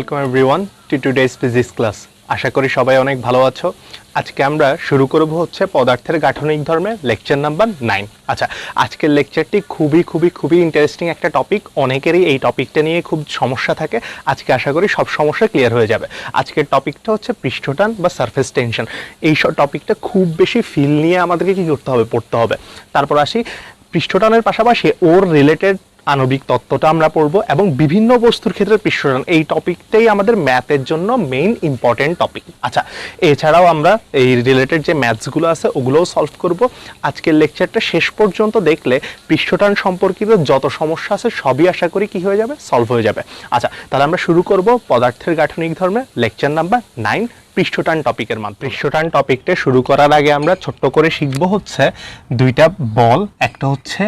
Welcome everyone to today's physics class. আশা করি সবাই অনেক ভালো আছো। আজকে আমরা শুরু করব হচ্ছে পদার্থের গাঠনিক ধর্মের লেকচার নাম্বার 9। আচ্ছা, আজকের লেকচারটি খুবই ইন্টারেস্টিং একটা টপিক। অনেকেরই এই টপিকটা নিয়ে খুব সমস্যা থাকে। আজকে আশা করি সব সমস্যা ক্লিয়ার হয়ে যাবে। আজকের টপিকটা হচ্ছে পৃষ্ঠটান বা সারফেস টেনশন। এই টপিকটা খুব বেশি ফিল নিয়ে আমাদেরকে কি করতে হবে, পড়তে হবে। তারপর আসি পৃষ্ঠটানের পাশাপাশি ওর রিলেটেড আণবিক তত্ত্বটা আমরা পড়বো এবং বিভিন্ন বস্তুর ক্ষেত্রে পৃষ্ঠটান, এই টপিকটাই আমাদের ম্যাথের জন্য মেইন ইম্পর্টেন্ট টপিক। আচ্ছা, এছাড়াও আমরা এই রিলেটেড যে ম্যাথসগুলো আছে ওগুলোও সলভ করব। আজকের লেকচারটা শেষ পর্যন্ত দেখলে পৃষ্ঠটান সম্পর্কিত যত সমস্যা আছে সবই আশা করি কি হয়ে যাবে, সলভ হয়ে যাবে। আচ্ছা, তাহলে আমরা শুরু করব পদার্থের গাঠনিক ধর্মে লেকচার নাম্বার 9 পৃষ্ঠটান টপিকের মাধ্যমে। পৃষ্ঠটান টপিকটা শুরু করার আগে আমরা ছোট্ট করে শিখবো হচ্ছে দুইটা বল, একটা হচ্ছে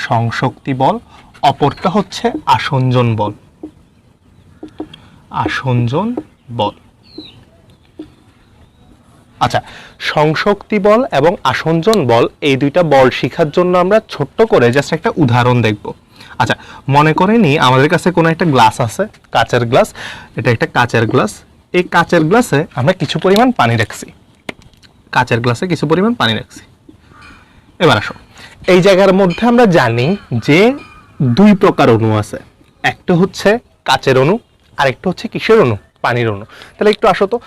সংশক্তি বল, অপরটা হচ্ছে আসঞ্জন বল। আচ্ছা, সংশক্তি বল এবং আসঞ্জন বল এই দুইটা বল শেখার জন্য আমরা ছোট্ট করে জাস্ট একটা উদাহরণ দেখব। আচ্ছা, মনে করে নি আমাদের কাছে কোনো একটা গ্লাস আছে, কাচের গ্লাস। এটা একটা কাচের গ্লাস। এই কাচের গ্লাসে আমরা কিছু পরিমাণ পানি রাখছি। এবার আসো, এই জায়গার মধ্যে আমরা জানি যে দুই প্রকার অণু আছে। একটা হচ্ছে কাচের অণু, আরেকটা হচ্ছে কিসের অণু, পানির অণু। তাহলে একটু আসো তো,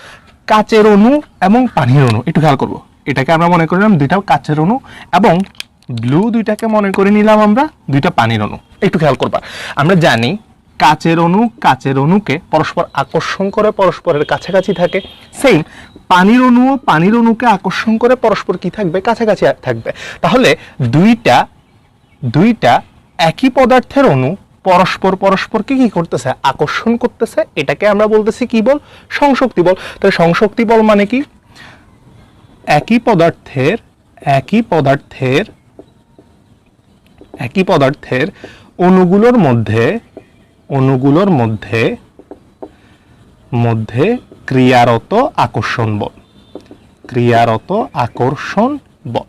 কাচের অণু এবং পানির অণু একটু খেয়াল করবো। এটাকে আমরা মনে করলাম দুইটা কাচের অণু এবং ব্লু দুইটাকে মনে করে নিলাম আমরা দুইটা পানির অণু। একটু খেয়াল করবা, আমরা জানি কাচের অণুকে পরস্পর আকর্ষণ করে পরস্পরের কাছাকাছি থাকে। সেম পানির অণুকে আকর্ষণ করে পরস্পর কি থাকবে, কাছাকাছি থাকবে। তাহলে দুইটা একই পদার্থের অণু পরস্পরকে কি করতেছে, আকর্ষণ করতেছে। এটাকে আমরা বলতেছি কি বল, সংশক্তি বল। তাহলে সংশক্তি বল মানে কি, একই পদার্থের অণুগুলোর মধ্যে ক্রিয়ারত আকর্ষণ বল।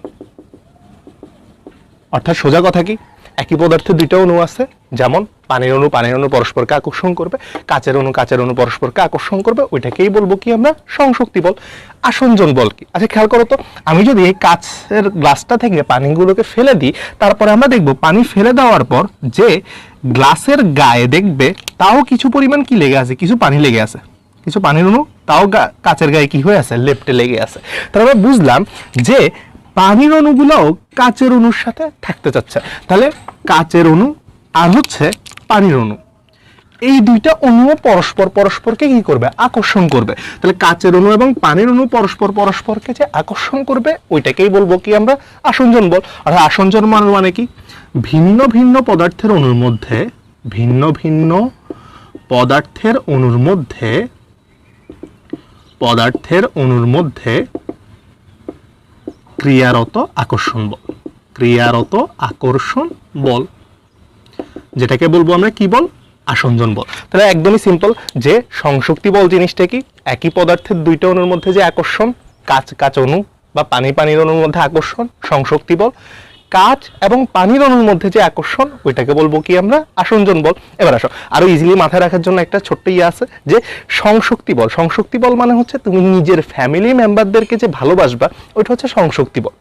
অর্থাৎ সোজা কথা কি, একই পদার্থের দুইটা অণু আছে, যেমন পানির অণু পরস্পরকে আকর্ষণ করবে, কাচের অণু পরস্পরকে আকর্ষণ করবে। ওইটাকেই বলবো কি আমরা, সংশক্তি বল। আসঞ্জন বল কি? আচ্ছা, খেয়াল করো তো, আমি যদি এই কাচের গ্লাসটা থেকে পানিগুলোকে ফেলে দিই, তারপরে আমরা দেখবো পানি ফেলে দেওয়ার পর যে গ্লাসের গায়ে দেখবে তাও কিছু পরিমাণ কি লেগে আছে, কিছু পানি লেগে আছে, কিছু পানির অণু তাও কাচের গায়ে কি হয়ে আছে, লেপ্টে লেগে আছে। তাহলে আমরা বুঝলাম যে পানির অণুগুলোও কাচের অণুর সাথে থাকতে চাচ্ছে। তাহলে কাচের অণু আর হচ্ছে পানির অণু, এই দুইটা অণু পরস্পরকে কি করবে, আকর্ষণ করবে। তাহলে কাচের অণু এবং পানির অণু পরস্পরকে যে আকর্ষণ করবে ওইটাকেই বলবো কি আমরা, আসঞ্জন বল। আর আসঞ্জন মানে কি, ভিন্ন ভিন্ন পদার্থের অণুর মধ্যে ক্রিয়ারত আকর্ষণ বল, যেটাকে বলবো আমরা কি বল, আসঞ্জন বল। তাহলে একদমই সিম্পল যে সংশক্তি বল জিনিসটা কি, একই পদার্থের দুইটা অণুর মধ্যে যে আকর্ষণ, কাচ অণু বা পানির অণুর মধ্যে আকর্ষণ, সংশক্তি বল। কাচ এবং পানির অণুর মধ্যে যে আকর্ষণ, ওইটাকে বলবো কি আমরা, আসঞ্জন বল। এবার আসো, আরো ইজিলি মাথায় রাখার জন্য একটা ছোট্ট আছে যে সংশক্তি বল মানে হচ্ছে তুমি নিজের ফ্যামিলি মেম্বারদেরকে যে ভালোবাসবা, ওইটা হচ্ছে সংশক্তি বল।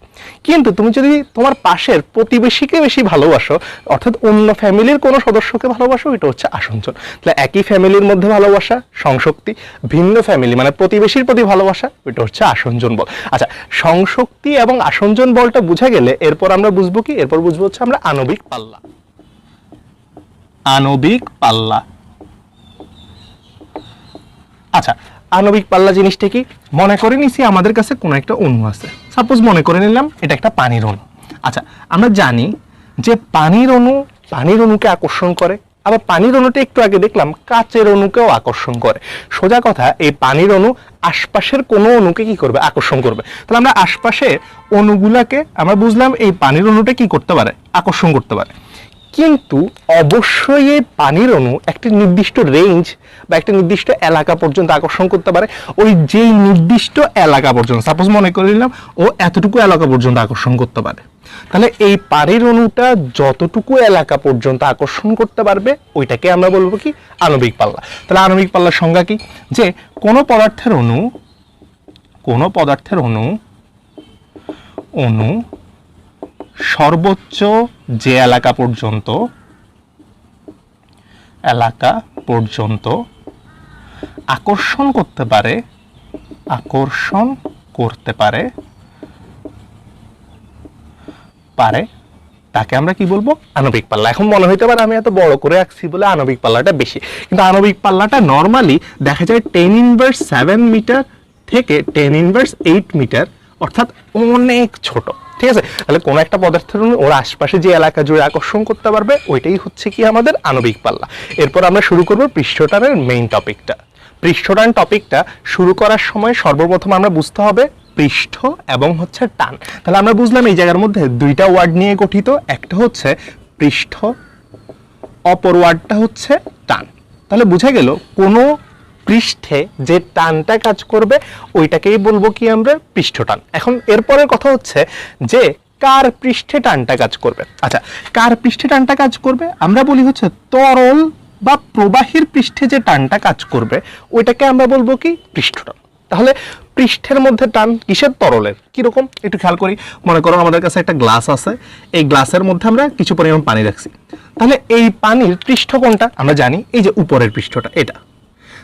কিন্তু তুমি যদি তোমার পাশের প্রতিবেশীকে বেশি ভালোবাসো, অর্থাৎ অন্য ফ্যামিলির কোনো সদস্যকে ভালোবাসো, এটা হচ্ছে আসঞ্জন। তাহলে একই ফ্যামিলির মধ্যে ভালোবাসা সংশক্তি, ভিন্ন ফ্যামিলি মানে প্রতিবেশীর প্রতি ভালোবাসা, ওইটা হচ্ছে আসঞ্জন বল। আচ্ছা, সংশক্তি এবং আসঞ্জন বলটা বুঝা গেলে এরপর আমরা বুঝবো কি, এরপর বুঝবো হচ্ছে আমরা আণবিক পাল্লা। আচ্ছা, আণবিক পাল্লা জিনিসটা কি, মনে করে নিছি আমাদের কাছে কোনো একটা অণু আছে, সাপোজ মনে করে নিলাম এটা একটা পানির অণু। আচ্ছা, আমরা জানি যে পানির অণুকে আকর্ষণ করে, আবার পানির অণুটা একটু আগে দেখলাম কাচের অণুকেও আকর্ষণ করে। সোজা কথা, এই পানির অণু আশপাশের কোনো অণুকে কি করবে, আকর্ষণ করবে। তাহলে আমরা আশপাশের অণুগুলাকে আমরা বুঝলাম এই পানির অণুটা কি করতে পারে, আকর্ষণ করতে পারে। কিন্তু অবশ্যই এই পানির অণু একটা নির্দিষ্ট রেঞ্জ বা একটা নির্দিষ্ট এলাকা পর্যন্ত আকর্ষণ করতে পারে। ওই যেই নির্দিষ্ট এলাকা পর্যন্ত, সাপোজ মনে করে নিলাম ও এতটুকু এলাকা পর্যন্ত আকর্ষণ করতে পারে, তাহলে এই পানির অণুটা যতটুকু এলাকা পর্যন্ত আকর্ষণ করতে পারবে ওইটাকে আমরা বলবো কি আণবিক পাল্লা। তাহলে আণবিক পাল্লার সংজ্ঞা কি, যে কোনো পদার্থের অণু সর্বোচ্চ যে এলাকা পর্যন্ত আকর্ষণ করতে পারে তাকে আমরা কি বলবো আণবিক পাল্লা। এখন মনে হইতে পারে আমি এত বড় করে আঁকছি বলে আণবিক পাল্লাটা বেশি, কিন্তু আণবিক পাল্লাটা নর্মালি দেখা যায় 10⁻7 মিটার থেকে 10⁻8 মিটার, অর্থাৎ অনেক ছোট। ঠিক আছে, তাহলে কোন একটা পদার্থের ওর আশপাশে যে এলাকা জুড়ে আকর্ষণ করতে পারবে ওইটাই হচ্ছে কি আমাদের আণবিক পাল্লা। এরপর আমরা শুরু করব পৃষ্ঠটানের মেইন টপিকটা। পৃষ্ঠটান টপিকটা শুরু করার সময় সর্বপ্রথম আমরা বুঝতে হবে পৃষ্ঠ এবং হচ্ছে টান। তাহলে আমরা বুঝলাম এই জায়গার মধ্যে দুইটা ওয়ার্ড নিয়ে গঠিত, একটা হচ্ছে পৃষ্ঠ, অপর ওয়ার্ডটা হচ্ছে টান। তাহলে বোঝা গেল কোনো পৃষ্ঠে যে টানটা কাজ করবে ওইটাকেই বলবো কি আমরা পৃষ্ঠটান। এখন এরপরের কথা হচ্ছে যে কার পৃষ্ঠে টানটা কাজ করবে। আচ্ছা, কার পৃষ্ঠে টানটা কাজ করবে আমরা বলি হচ্ছে তরল বা প্রবাহীর পৃষ্ঠে যে টানটা কাজ করবে ওইটাকে আমরা বলবো কি পৃষ্ঠটান। তাহলে পৃষ্ঠের মধ্যে টান কিসের? তরলের। কিরকম একটু খেয়াল করি। মনে করো আমাদের কাছে একটা গ্লাস আছে, এই গ্লাসের মধ্যে আমরা কিছু পরিমাণ পানি রাখছি, তাহলে এই পানির পৃষ্ঠ কোনটা আমরা জানি, এই যে উপরের পৃষ্ঠটা এটা।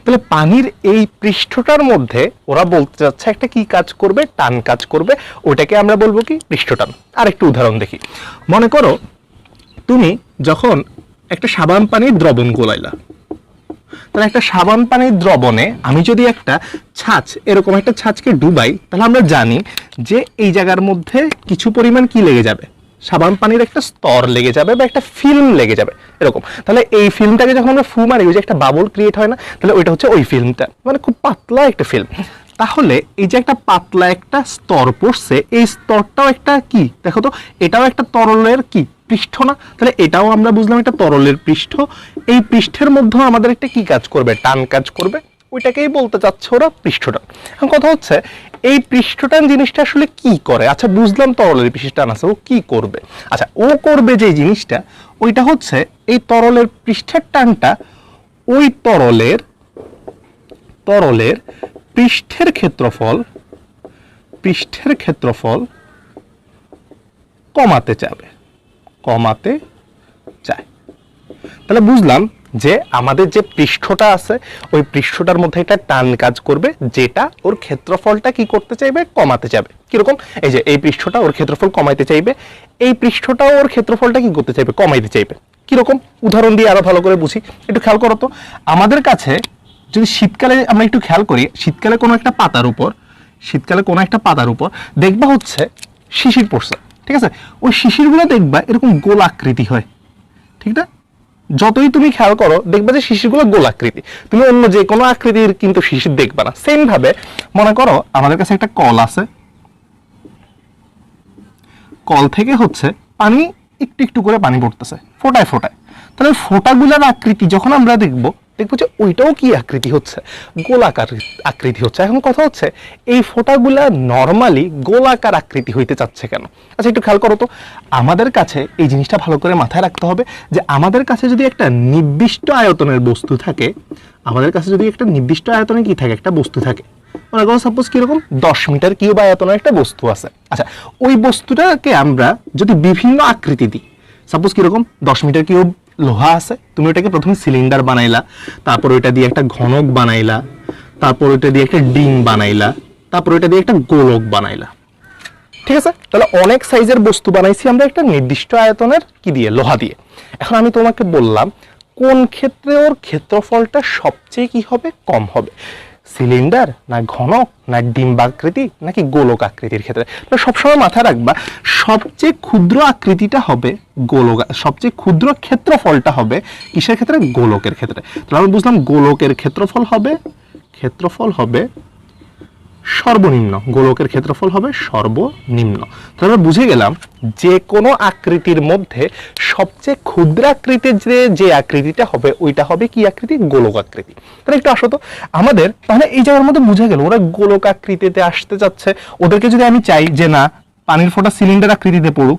তাহলে পানির এই পৃষ্ঠটার মধ্যে ওরা বলতে যাচ্ছে একটা কি কাজ করবে, টান কাজ করবে, ওটাকে আমরা বলবো কি পৃষ্ঠটান। আর একটু উদাহরণ দেখি। মনে করো তুমি যখন একটা সাবান পানির দ্রবণ গোলাইলা, তাহলে একটা সাবান পানির দ্রবণে আমি যদি একটা ছাঁচ, এরকম একটা ছাঁচকে ডুবাই, তাহলে আমরা জানি যে এই জায়গার মধ্যে কিছু পরিমাণ কি লেগে যাবে, সাবান পানির একটা স্তর লেগে যাবে বা একটা ফিল্ম লেগে যাবে এরকম। তাহলে এই ফিল্মটাকে যখন আমরা ফু মারি, ওই যে একটা বাবল ক্রিয়েট হয় না, তাহলে ওইটা হচ্ছে ওই ফিল্মটা, মানে খুব পাতলা একটা ফিল্ম। তাহলে এই যে একটা পাতলা একটা স্তর পড়ছে, এই স্তরটাও একটা কি দেখো তো, এটাও একটা তরলের কি পৃষ্ঠ না? তাহলে এটাও আমরা বুঝলাম একটা তরলের পৃষ্ঠ। এই পৃষ্ঠের মধ্যে আমাদের একটা কি কাজ করবে, টান কাজ করবে, ওইটাকেই বলতে চাচ্ছে ওরা পৃষ্ঠটান। এখন কথা হচ্ছে এই পৃষ্ঠটান জিনিসটা আসলে কি করে। আচ্ছা বুঝলাম তরলের পৃষ্ঠটান আছে, ও কি করবে? আচ্ছা ও করবে যে জিনিসটা, ওইটা হচ্ছে এই তরলের পৃষ্ঠের টানটা ওই তরলের পৃষ্ঠের ক্ষেত্রফল কমাতে চায়। তাহলে বুঝলাম যে আমাদের যে পৃষ্ঠটা আছে ওই পৃষ্ঠটার মধ্যে একটা টান কাজ করবে, যেটা ওর ক্ষেত্রফলটা কি করতে চাইবে, কমাতে চাইবে। কিরকম? এই যে এই পৃষ্ঠটা ওর ক্ষেত্রফল কমাইতে চাইবে, এই পৃষ্ঠটাও ওর ক্ষেত্রফলটা কি করতে চাইবে, কমাইতে চাইবে। কিরকম? উদাহরণ দিয়ে আরো ভালো করে বুঝি, একটু খেয়াল করো তো। আমাদের কাছে যদি শীতকালে আমরা একটু খেয়াল করি, শীতকালে কোনো একটা পাতার উপর দেখবা হচ্ছে শিশির পড়ছে, ঠিক আছে? ওই শিশিরগুলো দেখবা এরকম গোল আকৃতি হয়, ঠিক না? যতই তুমি খেয়াল করো দেখবা যে শিশিরগুলো গোল আকৃতি, তুমি অন্য যে কোনো আকৃতির কিন্তু শিশির দেখবা না। সেম ভাবে মনে করো আমাদের কাছে একটা কল আছে, কল থেকে হচ্ছে পানি একটু একটু করে পানি পড়তেছে ফোটায়, তাহলে ফোটাগুলার আকৃতি যখন আমরা দেখবো যে ওইটাও কি আকৃতি হচ্ছে, গোলাকার আকৃতি হচ্ছে। এখন কথা হচ্ছে এই ফোঁটাগুলা নর্মালি গোলাকার আকৃতি হইতে চাচ্ছে কেন? আচ্ছা একটু খেয়াল করো তো। আমাদের কাছে এই জিনিসটা ভালো করে মাথায় রাখতে হবে যে আমাদের কাছে যদি একটা নির্দিষ্ট আয়তনের বস্তু থাকে, একটা বস্তু থাকে, মনে করো সাপোজ কিরকম 10 মিটার কিউব আয়তনের একটা বস্তু আছে। আচ্ছা ওই বস্তুটাকে আমরা যদি বিভিন্ন আকৃতি দিই, সাপোজ কিরকম 10 মিটার কিউব লোহা আছে, তুমি ওটাকে প্রথমে সিলিন্ডার বানাইলা, তারপর ওইটা দিয়ে একটা ঘনক বানাইলা, তারপর ওইটা দিয়ে একটা ডিম বানাইলা, তারপর ওইটা দিয়ে একটা গোলক বানাইলা, ঠিক আছে? তাহলে অনেক সাইজের বস্তু বানাইছি আমরা একটা নির্দিষ্ট আয়তনের কি দিয়ে, লোহা দিয়ে। এখন আমি তোমাকে বললাম কোন ক্ষেত্রে ওর ক্ষেত্রফলটা সবচেয়ে কি হবে, কম হবে, সিলিন্ডার না ঘনক না ডিম্বাকৃতি নাকি গোলক আকৃতির ক্ষেত্রে? সবসময় মাথায় রাখবা সবচেয়ে ক্ষুদ্র আকৃতিটা হবে গোলক, সবচেয়ে ক্ষুদ্র ক্ষেত্রফলটা হবে কিসের ক্ষেত্রে, গোলকের ক্ষেত্রে। তাহলে আমরা বুঝলাম গোলকের ক্ষেত্রফল হবে সর্বনিম্ন, গোলকের ক্ষেত্রফল হবে সর্বনিম্ন। তাহলে আমরা বুঝে গেলাম যে কোনো আকৃতির মধ্যে সবচেয়ে ক্ষুদ্র আকৃতির যে আকৃতিটা হবে ওইটা হবে কি আকৃতি? গোলক আকৃতি। তাহলে একটু আসো তো আমাদের, তাহলে এই জায়গার মধ্যে বুঝে গেল ওরা গোলক আকৃতিতে আসতে যাচ্ছে। ওদেরকে যদি আমি চাই যে না পানির ফোঁটা সিলিন্ডার আকৃতিতে পড়ুক,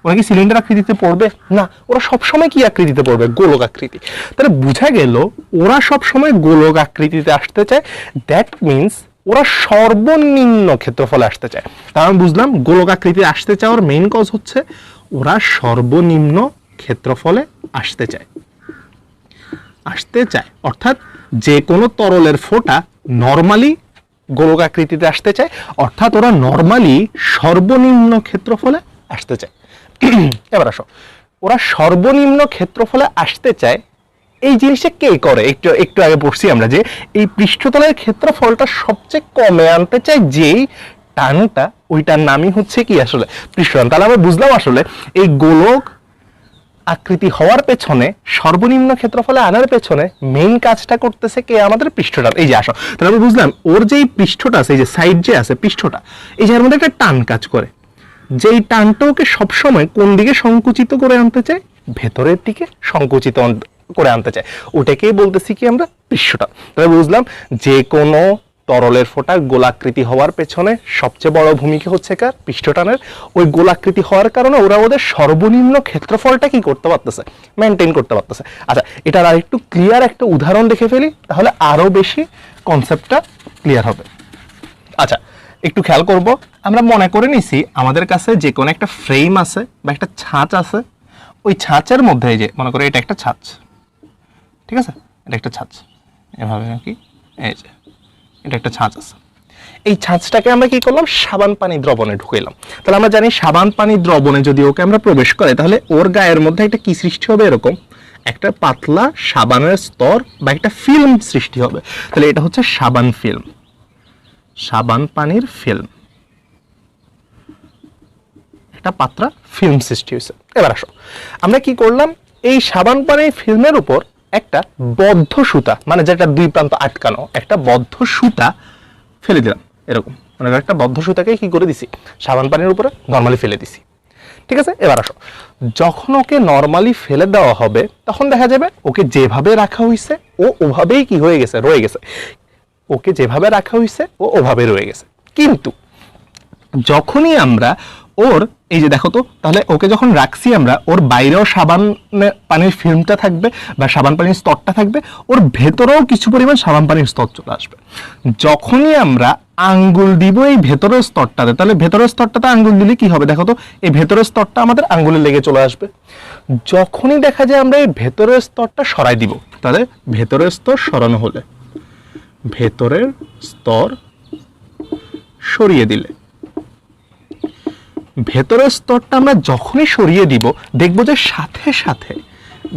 ওরা কি সিলিন্ডার আকৃতিতে পড়বে? না, ওরা সবসময় কি আকৃতিতে পড়বে? গোলক আকৃতি। তাহলে বোঝা গেল ওরা সবসময় গোলক আকৃতিতে আসতে চায়। দ্যাট মিনস ওরা সর্বনিম্ন ক্ষেত্রফলে আসতে চায়। তার আমি বুঝলাম গোলক আকৃতি আসতে চাওয়ার মেইন কজ হচ্ছে ওরা সর্বনিম্ন ক্ষেত্রফলে আসতে চায়। অর্থাৎ যে কোনো তরলের ফোঁটা নর্মালি গোলক আকৃতিতে আসতে চায়, অর্থাৎ ওরা নর্মালি সর্বনিম্ন ক্ষেত্রফলে আসতে চায়। এবার আসো, ওরা সর্বনিম্ন ক্ষেত্রফলে আসতে চায়, এই জিনিসটা কে করে? একটু আগে পড়ছি আমরা যে এই পৃষ্ঠতলের ক্ষেত্রফলটা সবচেয়ে কমে আনতে চায় যেই টানটা, ওইটার নামই হচ্ছে কি আসলে পৃষ্ঠটান। তাহলে আমরা বুঝলাম আসলে এই গোলক আকৃতি হওয়ার পেছনে, সর্বনিম্ন ক্ষেত্রফলে আনার পেছনে মেইন কাজটা করতেছে কে? আমাদের পৃষ্ঠটান। এই যে আসো, তাহলে আমরা বুঝলাম ওর যেই পৃষ্ঠটা আছে, এই যে সাইড যে আছে পৃষ্ঠটা, এই যে এর মধ্যে একটা টান কাজ করে, যেই টানটা ওকে সবসময় কোন দিকে সংকুচিত করে আনতে চায়? ভেতরের দিকে সংকুচিত করে আনতে চায়। ওটাকেই বলতেছি কি আমরা? পৃষ্ঠটান। তাহলে বুঝলাম যে কোনো তরলের ফোঁটা গোলাকৃতি হওয়ার পেছনে সবচেয়ে বড় ভূমিকা হচ্ছে কার? পৃষ্ঠটানের। ওই গোলাকৃতি হওয়ার কারণে ওরা ওদের সর্বনিম্ন ক্ষেত্রফলটা কি করতে পারতেছে? মেনটেন করতে পারতেছে। আচ্ছা, এটার আর একটু ক্লিয়ার একটা উদাহরণ দেখে ফেলি, তাহলে আরো বেশি কনসেপ্টটা ক্লিয়ার হবে। আচ্ছা, একটু খেয়াল করব, আমরা মনে করে নিছি আমাদের কাছে যে কোনো একটা ফ্রেম আছে বা একটা ছাঁচ আছে, ওই ছাঁচের মধ্যে এই যে মনে করে এটা একটা ছাঁচ, ঠিক আছে, এটা একটা ছাঁচ, এভাবে নাকি, এই যে এটা একটা ছাঁচ আছে। এই ছাঁচটাকে আমরা কি করলাম? সাবান পানি দ্রবণে ঢুকাইলাম। তাহলে আমরা জানি সাবান পানি দ্রবণে যদি ওকে আমরা প্রবেশ করে, তাহলে ওর গায়ের মধ্যে একটা কি সৃষ্টি হবে? এরকম একটা পাতলা সাবানের স্তর বা একটা ফিল্ম সৃষ্টি হবে। তাহলে এটা হচ্ছে সাবান ফিল্ম, সাবান পানির ফিল্ম, একটা পাতলা ফিল্ম সৃষ্টি হয়েছে। এবার আসো, আমরা কি করলাম? এই সাবান পানির ফিল্মের উপর একটা বদ্ধ সুতা, মানে যেটা দুই প্রান্ত আটকানো একটা বদ্ধ সুতা ফেলে দিলাম। এরকম মানে একটা বদ্ধ সুতাকে কি করে দিছি? সাবান পানির উপরে নর্মালি ফেলে দিছি, ঠিক আছে। এবার আসো, যখন ওকে নর্মালি ফেলে দেওয়া হবে তখন দেখা যাবে ওকে যেভাবে রাখা হয়েছে ও ওভাবেই কি হয়ে গেছে? রয়ে গেছে। ওকে যেভাবে রাখা হয়েছে ও ওভাবে রয়ে গেছে। কিন্তু যখনই আমরা ওর, এই যে দেখো তো, তাহলে ওকে যখন রাখছি আমরা, ওর বাইরেও সাবান পানির ফিল্মটা থাকবে বা সাবান পানির স্তরটা থাকবে, ওর ভেতরেও কিছু পরিমাণ সাবান পানির স্তর চলে আসবে। যখনই আমরা আঙ্গুল দিব এই ভেতরের স্তরটাতে, তাহলে ভেতরের স্তরটাতে আঙ্গুল দিলে কি হবে? দেখো তো, এই ভেতরের স্তরটা আমাদের আঙ্গুলে লেগে চলে আসবে। যখনই দেখা যায় আমরা এই ভেতরের স্তরটা সরাই দিব, তাহলে ভেতরের স্তর সরানো হলে, ভেতরের স্তর সরিয়ে দিলে, ভেতরের স্তরটা আমরা যখনই সরিয়ে দিব, দেখবো যে সাথে সাথে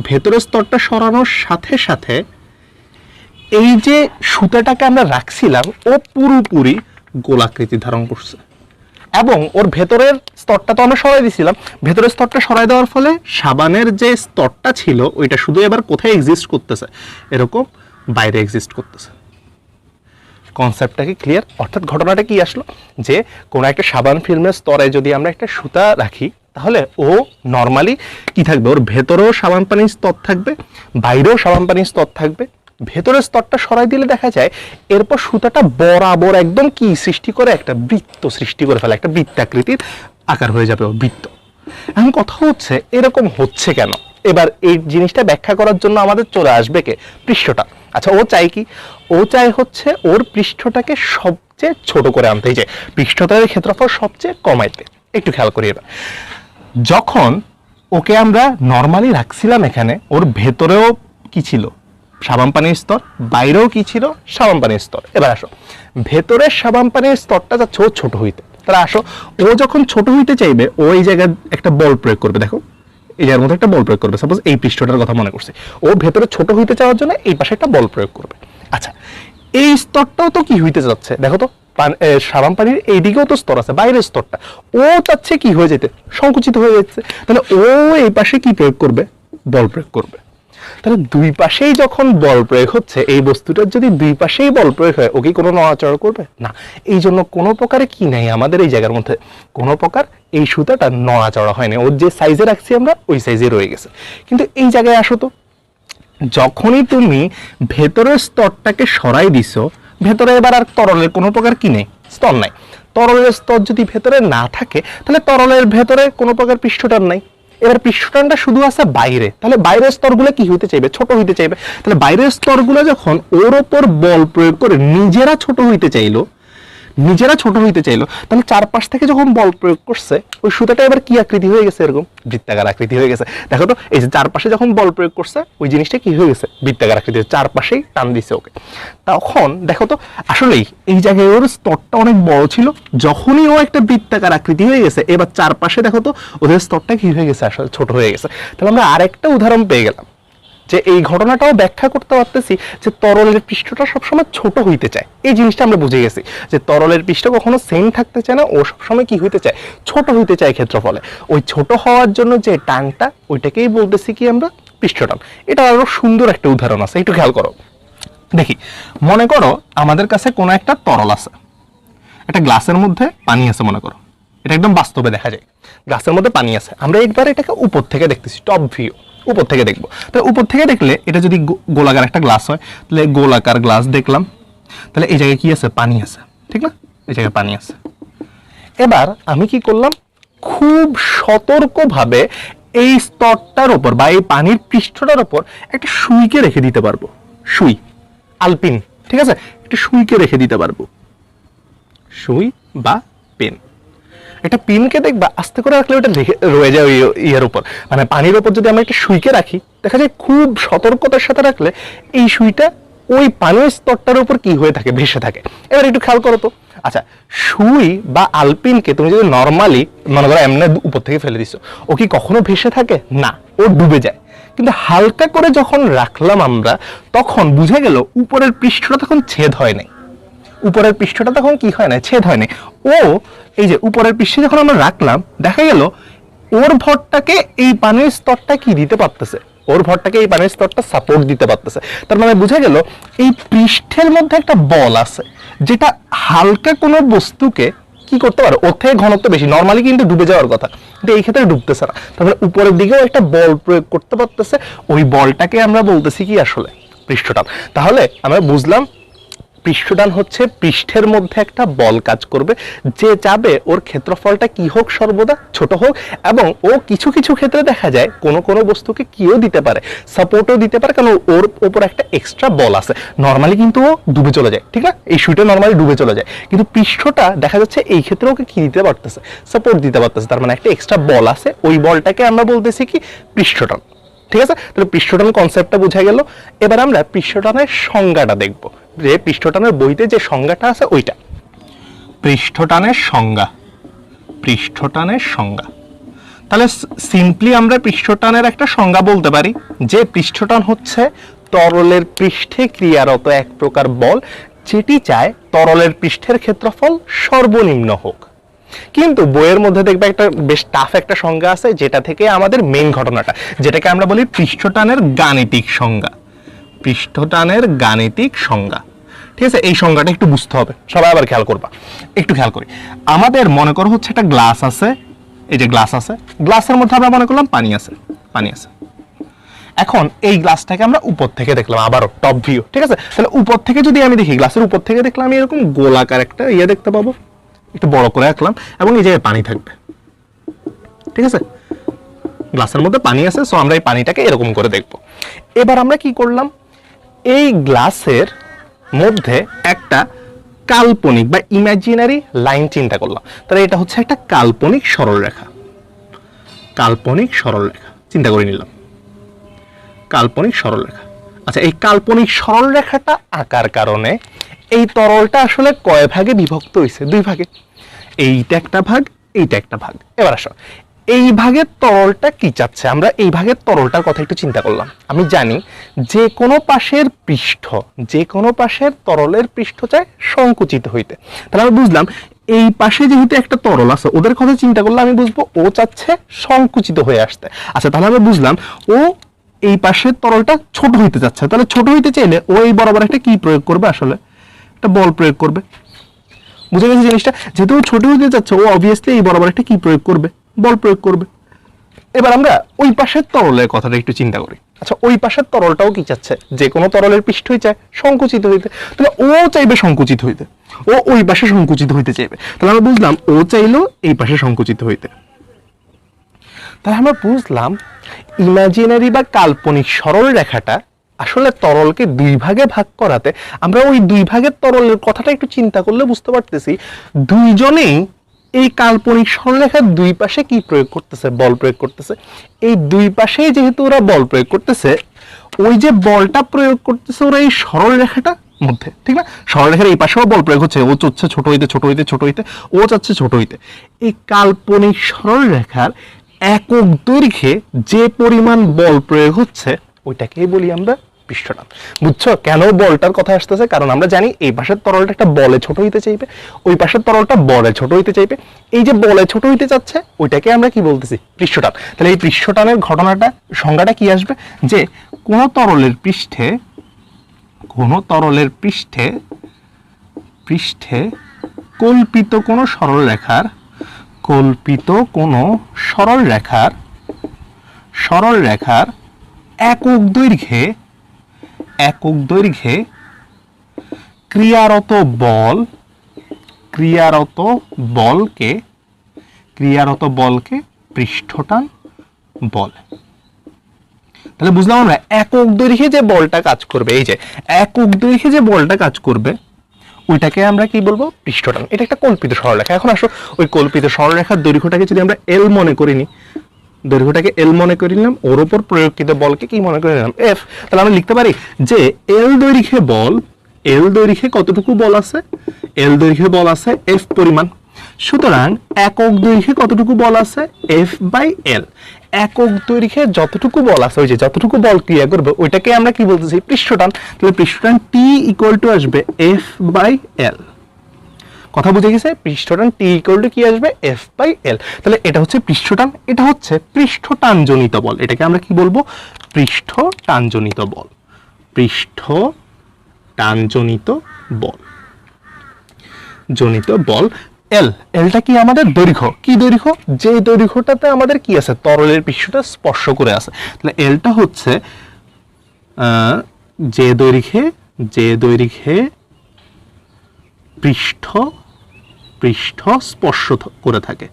ভেতরের স্তরটা সরানোর সাথে সাথে এই যে সুতাটাকে আমরা রাখছিলাম ও পুরোপুরি গোলাকৃতি ধারণ করছে। এবং ওর ভেতরের স্তরটা তো আমরা সরাই দিছিলাম, ভেতরের স্তরটা সরাই দেওয়ার ফলে সাবানের যে স্তরটা ছিল ওইটা শুধু এবার কোথায় এক্সিস্ট করতেছে? এরকম বাইরে এক্সিস্ট করতেছে। কনসেপ্টটা কি ক্লিয়ার? অর্থাৎ ঘটনাটা কি আসলো যে কোনো একটা সাবান ফিল্মের স্তরে যদি আমরা একটা সুতা রাখি, তাহলে ও নর্মালি কি থাকবে? ওর ভেতরেও সাবান পানির স্তর থাকবে, বাইরেও সাবান পানির স্তর থাকবে। ভেতরের স্তরটা সরাই দিলে দেখা যায় এরপর সুতাটা বরাবর একদম কি সৃষ্টি করে? একটা বৃত্ত সৃষ্টি করে ফেলে, একটা বৃত্তাকৃতির আকার হয়ে যাবে ও বৃত্ত। এখন কথা হচ্ছে এরকম হচ্ছে কেন? এবার এই জিনিসটা ব্যাখ্যা করার জন্য আমাদের চলে আসবে কে? পৃষ্ঠটা। আচ্ছা, ও চাই কি? ও চাই হচ্ছে ওর পৃষ্ঠটাকে সবচেয়ে ছোট করে আনতে, যে পৃষ্ঠতলের ক্ষেত্রফল সবচেয়ে কমাইতে। একটু খেয়াল করি, এবার যখন ওকে আমরা নর্মালি রাখছিলাম এখানে, ওর ভেতরেও কি ছিল? সাবান পানির স্তর, বাইরেও কি ছিল? সাবান পানির স্তর। এবার আসো, ভেতরের সাবান পানির স্তরটা যাচ্ছে ও ছোট হইতে। তাহলে আসো, ও যখন ছোট হইতে চাইবে ও এই জায়গায় একটা বল প্রয়োগ করবে। দেখো, এই জায়গার মধ্যে একটা বল প্রয়োগ করবে। সাপোজ এই পৃষ্ঠটার কথা মনে করছে, ও ভেতরে ছোট হইতে চাওয়ার জন্য এই পাশে একটা বল প্রয়োগ করবে। আচ্ছা, এই স্তরটাও তো কি হইতে যাচ্ছে? দেখো তো, সাবান পানির এইদিকেও তো স্তর আছে, বাইরের স্তরটা ও চাচ্ছে কি হয়ে যেতে? সংকুচিত হয়ে যাচ্ছে। তাহলে ও এই পাশে কি প্রয়োগ করবে? বল প্রয়োগ করবে। তাহলে দুই পাশেই যখন বল প্রয়োগ হচ্ছে, এই বস্তুটার যদি দুই পাশেই বল প্রয়োগ হয়, ও কি কোনো নড়াচড়া করবে না। এই জন্য কোনো প্রকারে কি নাই আমাদের এই জায়গার মধ্যে, কোনো প্রকার এই সুতাটা নড়াচড়া হয়নি, ওর যে সাইজে রাখছি আমরা ওই সাইজে রয়ে গেছে। কিন্তু এই জায়গায় আসো তো, যখনই তুমি ভেতরের স্তরটাকে সরাই দিছো, ভেতরে এবার আর তরলের কোনো প্রকার কি নেই, স্তর নাই। তরলের স্তর যদি ভেতরে না থাকে, তাহলে তরলের ভেতরে কোনো প্রকার পৃষ্ঠটান নাই। এবার পৃষ্ঠটানটা শুধু আছে বাইরে, তাহলে বাইরের স্তরগুলো কি হইতে চাইবে, ছোট হইতে চাইবে। তাহলে বাইরের স্তরগুলো যখন ওর ওপর বল প্রয়োগ করে নিজেরা ছোট হইতে চাইলো, তাহলে চারপাশ থেকে যখন বল প্রয়োগ করছে, ওই সুতাটা এবার কি আকৃতি হয়ে গেছে, এরকম বৃত্তাকার আকৃতি হয়ে গেছে। দেখো তো, এই যে চারপাশে যখন বল প্রয়োগ করছে, ওই জিনিসটা কি হয়ে গেছে, বৃত্তাকার আকৃতি, চারপাশেই টান দিছে ওকে। তখন দেখো তো, আসলেই এই জায়গায় ওর স্তরটা অনেক বড় ছিল, যখনই ও একটা বৃত্তাকার আকৃতি হয়ে গেছে, এবার চারপাশে দেখো তো ওদের স্তরটা কি হয়ে গেছে, আসলে ছোট হয়ে গেছে। তাহলে আমরা আরেকটা উদাহরণ পেয়ে গেলাম যে এই ঘটনাটাও ব্যাখ্যা করতে পারতেছি যে তরলের পৃষ্ঠটা সবসময় ছোট হইতে চায়। এই জিনিসটা আমরা বুঝে গেছি যে তরলের পৃষ্ঠ কখনো সেম থাকতে চায় না, ও সবসময় কি হইতে চায়, ছোট হইতে চায় ক্ষেত্রফলে। ওই ছোট হওয়ার জন্য যে টানটা, ওইটাকেই বলতেছি কি আমরা, পৃষ্ঠটান। এটা আরো সুন্দর একটা উদাহরণ আছে, একটু খেয়াল করো। দেখি, মনে করো আমাদের কাছে কোনো একটা তরল আছে, একটা গ্লাসের মধ্যে পানি আছে মনে করো, এটা একদম বাস্তবে দেখা যায়, গ্লাসের মধ্যে পানি আছে। আমরা একবার এটাকে উপর থেকে দেখতেছি, টপ ভিউ, উপর থেকে দেখবো। তাহলে উপর থেকে দেখলে এটা যদি গোলাকার একটা গ্লাস হয়, তাহলে গোলাকার গ্লাস দেখলাম, তাহলে এই জায়গায় কি আছে, পানি আছে, ঠিক না, এই জায়গায় পানি আছে। এবার আমি কি করলাম, খুব সতর্কভাবে এই স্তরটার উপর বা এই পানির পৃষ্ঠটার উপর একটা সুইকে রেখে দিতে পারবো, সুই, আলপিন, ঠিক আছে, একটা সুইকে রেখে দিতে পারবো, সুই বা পেন। একটা পিনকে দেখবা আস্তে করে রাখলে ওটা রয়ে যায় ওই ইয়ের উপর, মানে পানির উপর যদি আমরা একটা সুইকে রাখি, দেখা যায় খুব সতর্কতার সাথে রাখলে এই সুইটা ওই পানির স্তরটার উপর কি হয়ে থাকে, ভেসে থাকে। এবার একটু খেয়াল করো তো, আচ্ছা সুই বা আলপিনকে তুমি যদি নর্মালি মনে করো এমনি উপর থেকে ফেলে দিছো, ও কি কখনো ভেসে থাকে না, ও ডুবে যায়। কিন্তু হালকা করে যখন রাখলাম আমরা, তখন বুঝে গেল উপরের পৃষ্ঠটা তখন ছেদ হয় নাই, উপরের পৃষ্ঠটা তখন কি হয় না, ছেদ হয় নাই। ও এই যে উপরের পৃষ্ঠে যখন আমরা রাখলাম, দেখা গেল ওর ভরটাকে এই পানির স্তরটা কি দিতে পারতেছে, ওর ভরটাকে এই পানির স্তরটা সাপোর্ট দিতে পারতেছে। তার মানে বোঝা গেল এই পৃষ্ঠের মধ্যে একটা বল আছে, যেটা হালকা কোনো বস্তুকে কি করতে পারে, ওর থেকে ঘনত্ব বেশি, নর্মালি কিন্তু ডুবে যাওয়ার কথা, কিন্তু এই ক্ষেত্রে ডুবতেছে না। তারপরে উপরের দিকেও একটা বল প্রয়োগ করতে পারতেছে, ওই বলটাকে আমরা বলতেছি কি আসলে, পৃষ্ঠটান। তাহলে আমরা বুঝলাম পৃষ্ঠটান হচ্ছে পৃষ্ঠের মধ্যে একটা বল কাজ করবে, যে চাবে ওর ক্ষেত্রফলটা কি হোক, সর্বদা ছোট হোক, এবং ও কিছু কিছু ক্ষেত্রে দেখা যায় কোনো কোনো বস্তুকে কিও দিতে পারে, সাপোর্টও দিতে পারে, কারণ ওর উপর একটা এক্সট্রা বল আছে। নর্মালি কিন্তু ও ডুবে চলে যায়, ঠিক না, এই সুইটা নর্মালি ডুবে চলে যায়, কিন্তু পৃষ্ঠটা দেখা যাচ্ছে এই ক্ষেত্রে ওকে কি দিতে পারতেছে, সাপোর্ট দিতে পারতেছে। তার মানে একটা এক্সট্রা বল আছে, ওই বলটাকে আমরা বলতেছি কি, পৃষ্ঠটান। ঠিক আছে, তাহলে পৃষ্ঠটান কনসেপ্টটা বোঝা গেল। এবার আমরা পৃষ্ঠটানের সংজ্ঞাটা দেখব, যে পৃষ্ঠটানের বইতে যে সংজ্ঞাটা আছে ওইটা। পৃষ্ঠটানের সংজ্ঞা, পৃষ্ঠটানের সংজ্ঞা, তাহলে সিম্পলি আমরা পৃষ্ঠটানের একটা সংজ্ঞা বলতে পারি যে পৃষ্ঠটান হচ্ছে তরলের পৃষ্ঠে ক্রিয়ারত এক প্রকার বল, যেটি চায় তরলের পৃষ্ঠের ক্ষেত্রফল সর্বনিম্ন হোক। কিন্তু বইয়ের মধ্যে দেখবে একটা বেশ টাফ একটা সংজ্ঞা আছে, যেটা থেকে আমাদের মেইন ঘটনাটা, যেটাকে আমরা বলি পৃষ্ঠটানের গাণিতিক সংজ্ঞা, পৃষ্ঠটানের গাণিতিক সংজ্ঞা। ঠিক আছে, এই সংজ্ঞাটা একটু বুঝতে হবে, সবাই আবার খেয়াল করবা। একটু খেয়াল করি, আমাদের মনে করো হচ্ছে একটা গ্লাস আছে, এই যে গ্লাস আছে, গ্লাসের মধ্যে আমরা মনে করলাম পানি আছে, পানি আছে। এখন এই গ্লাসটাকে আমরা উপর থেকে দেখলাম, আবারও টপ ভিউ, ঠিক আছে। তাহলে উপর থেকে যদি আমি দেখি, গ্লাসের উপর থেকে দেখলাম আমি এরকম গোলাকার একটা ইয়ে দেখতে পাবো, একটু বড় করে রাখলাম, এবং এই জায়গায় পানি থাকবে, ঠিক আছে, গ্লাসের মধ্যে পানি আছে, সো আমরা এই পানিটাকে এরকম করে দেখব। এবার আমরা কি করলাম, এই গ্লাসের মধ্যে একটা কাল্পনিক বা ইমাজিনারি লাইন চিন্তা করলাম, তাহলে এটা হচ্ছে একটা কাল্পনিক সরলরেখা, কাল্পনিক সরলরেখা চিন্তা করে নিলাম, কাল্পনিক সরলরেখা। আচ্ছা, এই কাল্পনিক সরলরেখাটা আঁকার কারণে এই তরলটা আসলে কয় ভাগে বিভক্ত হয়েছে, দুই ভাগে, এইটা একটা ভাগ, এইটা একটা ভাগ। এবার আসো, এই ভাগের তরলটা কি চাচ্ছে, আমরা এই ভাগের তরলটার কথা একটু চিন্তা করলাম। আমি জানি যে কোনো পাশের পৃষ্ঠ, যে কোনো পাশের তরলের পৃষ্ঠ চায় সংকুচিত হইতে, তাহলে আমি বুঝলাম এই পাশে যেহেতু একটা তরল আছে, ওদের কথা চিন্তা করলে আমি বুঝবো ও চাচ্ছে সংকুচিত হয়ে আসতে। আচ্ছা, তাহলে আমরা বুঝলাম ও এই পাশের তরলটা ছোট হইতে যাচ্ছে, তাহলে ছোট হইতে চাইলে ও এই বরাবর একটা কি প্রয়োগ করবে, আসলে একটা বল প্রয়োগ করবে। বুঝে গেছে জিনিসটা? যেহেতু ও ছোট হইতে যাচ্ছে, ও অবভিয়াসলি এই বরাবর একটা কি প্রয়োগ করবে, বল প্রয়োগ করবে। এবার আমরা ওই পাশের তরলের কথাটা একটু চিন্তা করি। আচ্ছা, ওই পাশের তরলটাও কি চাচ্ছে? যে কোনো তরলের পৃষ্ঠই চায় সংকুচিত হইতে, তাহলে ও চাইবে সংকুচিত হইতে, ও ওই পাশে সংকুচিত হইতে চাইবে। তাহলে আমরা বুঝলাম ও চাইলো এই পাশে সংকুচিত হইতে। তাহলে আমরা বুঝলাম ইমাজিনারি বা কাল্পনিক সরল রেখাটা আসলে তরলকে দুই ভাগে ভাগ করাতে আমরা ওই দুই ভাগের তরলের কথাটা একটু চিন্তা করলে বুঝতে পারতেছি দুইজনেই এই কাল্পনিক সরলরেখার দুই পাশে কি প্রয়োগ করতেছে, বল প্রয়োগ করতেছে। এই দুই পাশে যেহেতু ওরা বল প্রয়োগ করতেছে, ওই যে বলটা প্রয়োগ করতেছে ওরা এই সরল রেখাটা মধ্যে, ঠিক না? সরলরেখার এই পাশেও বল প্রয়োগ হচ্ছে, ও চাচ্ছে ছোট হইতে ছোট হইতে ছোট হইতে, ও চাচ্ছে ছোট হইতে। এই কাল্পনিক সরলরেখার একক দৈর্ঘ্যে যে পরিমাণ বল প্রয়োগ হচ্ছে ওইটাকেই বলি আমরা পৃষ্ঠটান। বুঝছো কেন বলটার কথা আসতেছে? কারণ আমরা জানি এই পাশের তরলটা একটা বলে ছোট হইতে চাইবে, ওই পাশের তরলটা বলে ছোট হইতে চাইবে। এই যে বলে ছোট হইতে চাচ্ছে ওইটাকে আমরা কি বলতেছি? পৃষ্ঠটান। তাহলে এই পৃষ্ঠটানের ঘটনাটা, সংজ্ঞাটা কি আসবে? যে কোন তরলের পৃষ্ঠে কল্পিত কোনো সরল রেখার একক দৈর্ঘ্যে ক্রিয়ারত বলকে পৃষ্ঠটান বলে। তাহলে বুঝলাম আমরা একক দৈর্ঘ্যে যে বলটা কাজ করবে, এই যে একক দৈর্ঘ্যে যে বলটা কাজ করবে ওইটাকে আমরা কি বলবো? পৃষ্ঠটান। এটা একটা কল্পিত সরলরেখা। এখন আসো ওই কল্পিত সরলরেখার দৈর্ঘ্যটাকে যদি আমরা এল মনে করি নি, দৈর্ঘ্যটাকে এল মনে করে নিলাম, ওর উপর প্রয়োগকৃত বলকে কি মনে করে নিলাম? এফ। তাহলে আমরা লিখতে পারি যে এল দৈর্ঘ্যে কতটুকু বল আছে? এল দৈর্ঘ্যে বল আছে এফ পরিমাণ। সুতরাং একক দৈর্ঘ্যে কতটুকু বল আছে? F by L. একক দৈর্ঘ্যে যতটুকু বল আছে, ওই যে যতটুকু বল ক্রিয়া করবে ওইটাকে আমরা কি বলতেছি? পৃষ্ঠটান। তাহলে পৃষ্ঠটান টি ইকুয়াল টু আসবে এফ বাই এল। কথা বুঝে গেছে? পৃষ্ঠটান টি ইকুয়াল টু কি আসবে? F by L. তাহলে এটা হচ্ছে পৃষ্ঠটান, এটা হচ্ছে পৃষ্ঠটানজনিত বল। এটাকে আমরা কি বলবো? পৃষ্ঠটানজনিত বল। এলটা কি আমাদের দৈর্ঘ্য। কি দৈর্ঘ্য? যে দৈর্ঘ্যটাতে আমাদের কি আছে? তরলের পৃষ্ঠটা স্পর্শ করে আছে। তাহলে এলটা হচ্ছে যে দৈর্ঘ্যে পৃষ্ঠ স্পর্শ করে থাকে,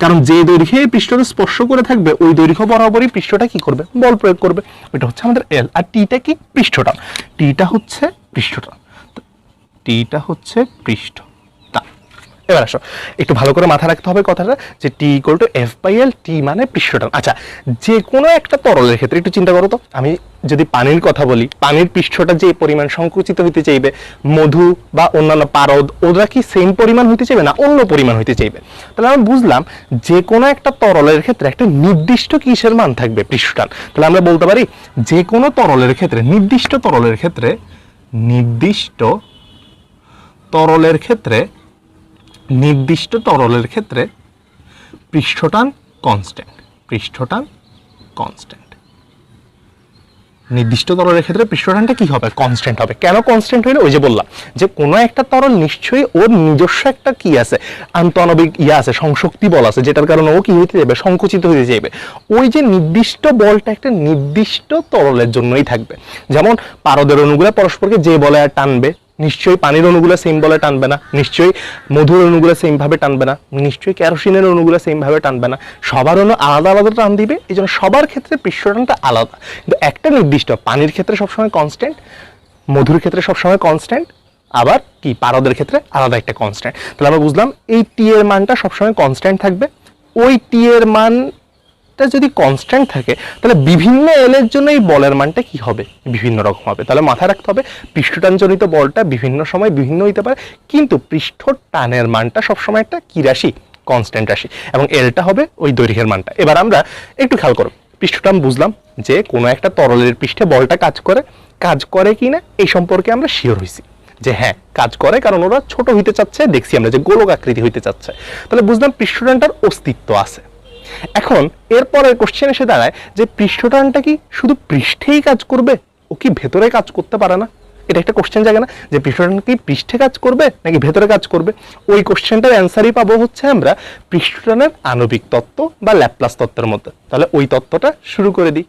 কারণ যে দৈর্ঘ্যে পৃষ্ঠটা স্পর্শ করে থাকবে ওই দৈর্ঘ্য বরাবরই পৃষ্ঠটা কি করবে? বল প্রয়োগ করবে। ওইটা হচ্ছে আমাদের এল। আর টিটা কি? পৃষ্ঠটান। টিটা হচ্ছে পৃষ্ঠটান। এবার আসো একটু ভালো করে মাথায় রাখতে হবে কথাটা, যে T equal to F by L. T মানে পৃষ্ঠটান। আচ্ছা, যে কোনো একটা তরলের ক্ষেত্রে একটু চিন্তা করো তো, আমি যদি পানির কথা বলি, পানির পৃষ্ঠটা যে পরিমাণ সংকুচিত হইতে চাইবে, মধু বা অন্যান্য পারদ ওরা কি সেম পরিমাণ হইতে চাইবে না অন্য পরিমাণ হইতে চাইবে? তাহলে আমরা বুঝলাম যে কোনো একটা তরলের ক্ষেত্রে একটা নির্দিষ্ট কিসের মান থাকবে? পৃষ্ঠটান। তাহলে আমরা বলতে পারি যে কোনো তরলের ক্ষেত্রে, নির্দিষ্ট তরলের ক্ষেত্রে পৃষ্ঠটান কনস্ট্যান্ট। নির্দিষ্ট তরলের ক্ষেত্রে পৃষ্ঠটানটা কি হবে? কনস্ট্যান্ট হবে। কেন কনস্ট্যান্ট হইলো? ওই যে বললাম যে কোনো একটা তরল নিশ্চয়ই ওর নিজস্ব একটা কি আছে? আন্তঃআণবিক আছে, সংশক্তি বল আছে, যেটার কারণে ও কি হইতে যাবে? সংকুচিত হইতে যাবে। ওই যে নির্দিষ্ট বলটা একটা নির্দিষ্ট তরলের জন্যই থাকবে। যেমন পারদের অণুগুলো পরস্পরকে যে বলে আর টানবে, নিশ্চয়ই পানির অণুগুলো সেম বলে টানবে না, নিশ্চয়ই মধুর অণুগুলো সেম ভাবে টানবে না, নিশ্চয়ই কেরোসিনের অণুগুলো সেম ভাবে টানবে না। সবার অণু আলাদা আলাদা টান দিবে, এই জন্য সবার ক্ষেত্রে পৃষ্ঠটানটা আলাদা। কিন্তু একটা নির্দিষ্ট, পানির ক্ষেত্রে সবসময় কনস্ট্যান্ট, মধুর ক্ষেত্রে সবসময় কনস্ট্যান্ট, আবার কি পারদের ক্ষেত্রে আলাদা একটা কনস্ট্যান্ট। তাহলে আমরা বুঝলাম এই টি এর মানটা সবসময় কনস্ট্যান্ট থাকবে। ওই টি এর মানটা যদি কনস্ট্যান্ট থাকে তাহলে বিভিন্ন এল এর জন্য এই বলের মানটা কি হবে? বিভিন্ন রকম হবে। তাহলে মাথায় রাখতে হবে পৃষ্ঠটানজনিত বলটা বিভিন্ন সময় বিভিন্ন হইতে পারে, কিন্তু পৃষ্ঠটানের মানটা সবসময় একটা কি রাশি? কনস্ট্যান্ট রাশি। এবং এলটা হবে ওই দৈর্ঘ্যের মানটা। এবার আমরা একটু খেয়াল করব, পৃষ্ঠটান বুঝলাম যে কোনো একটা তরলের পৃষ্ঠে বলটা কাজ করে কিনা এই সম্পর্কে আমরা শিওর হইছি যে হ্যাঁ কাজ করে, কারণ ওরা ছোট হইতে চাচ্ছে, দেখছি আমরা যে গোলক আকৃতি হইতে চাচ্ছে। তাহলে বুঝলাম পৃষ্ঠটানটার অস্তিত্ব আছে। এখন এরপরের কোশ্চেন এসে দাঁড়ায় যে পৃষ্ঠটানটা কি শুধু পৃষ্ঠেই কাজ করবে, ও কি ভেতরে কাজ করতে পারে না? এটা একটা কোশ্চেন জাগে না যে পৃষ্ঠটান কি পৃষ্ঠে কাজ করবে নাকি ভেতরে কাজ করবে? ওই কোশ্চেনটার অ্যান্সারই পাবো হচ্ছে আমরা পৃষ্ঠটানের আণবিক তত্ত্ব বা ল্যাপ্লাস তত্ত্বের মধ্যে। তাহলে ওই তত্ত্বটা শুরু করে দিই।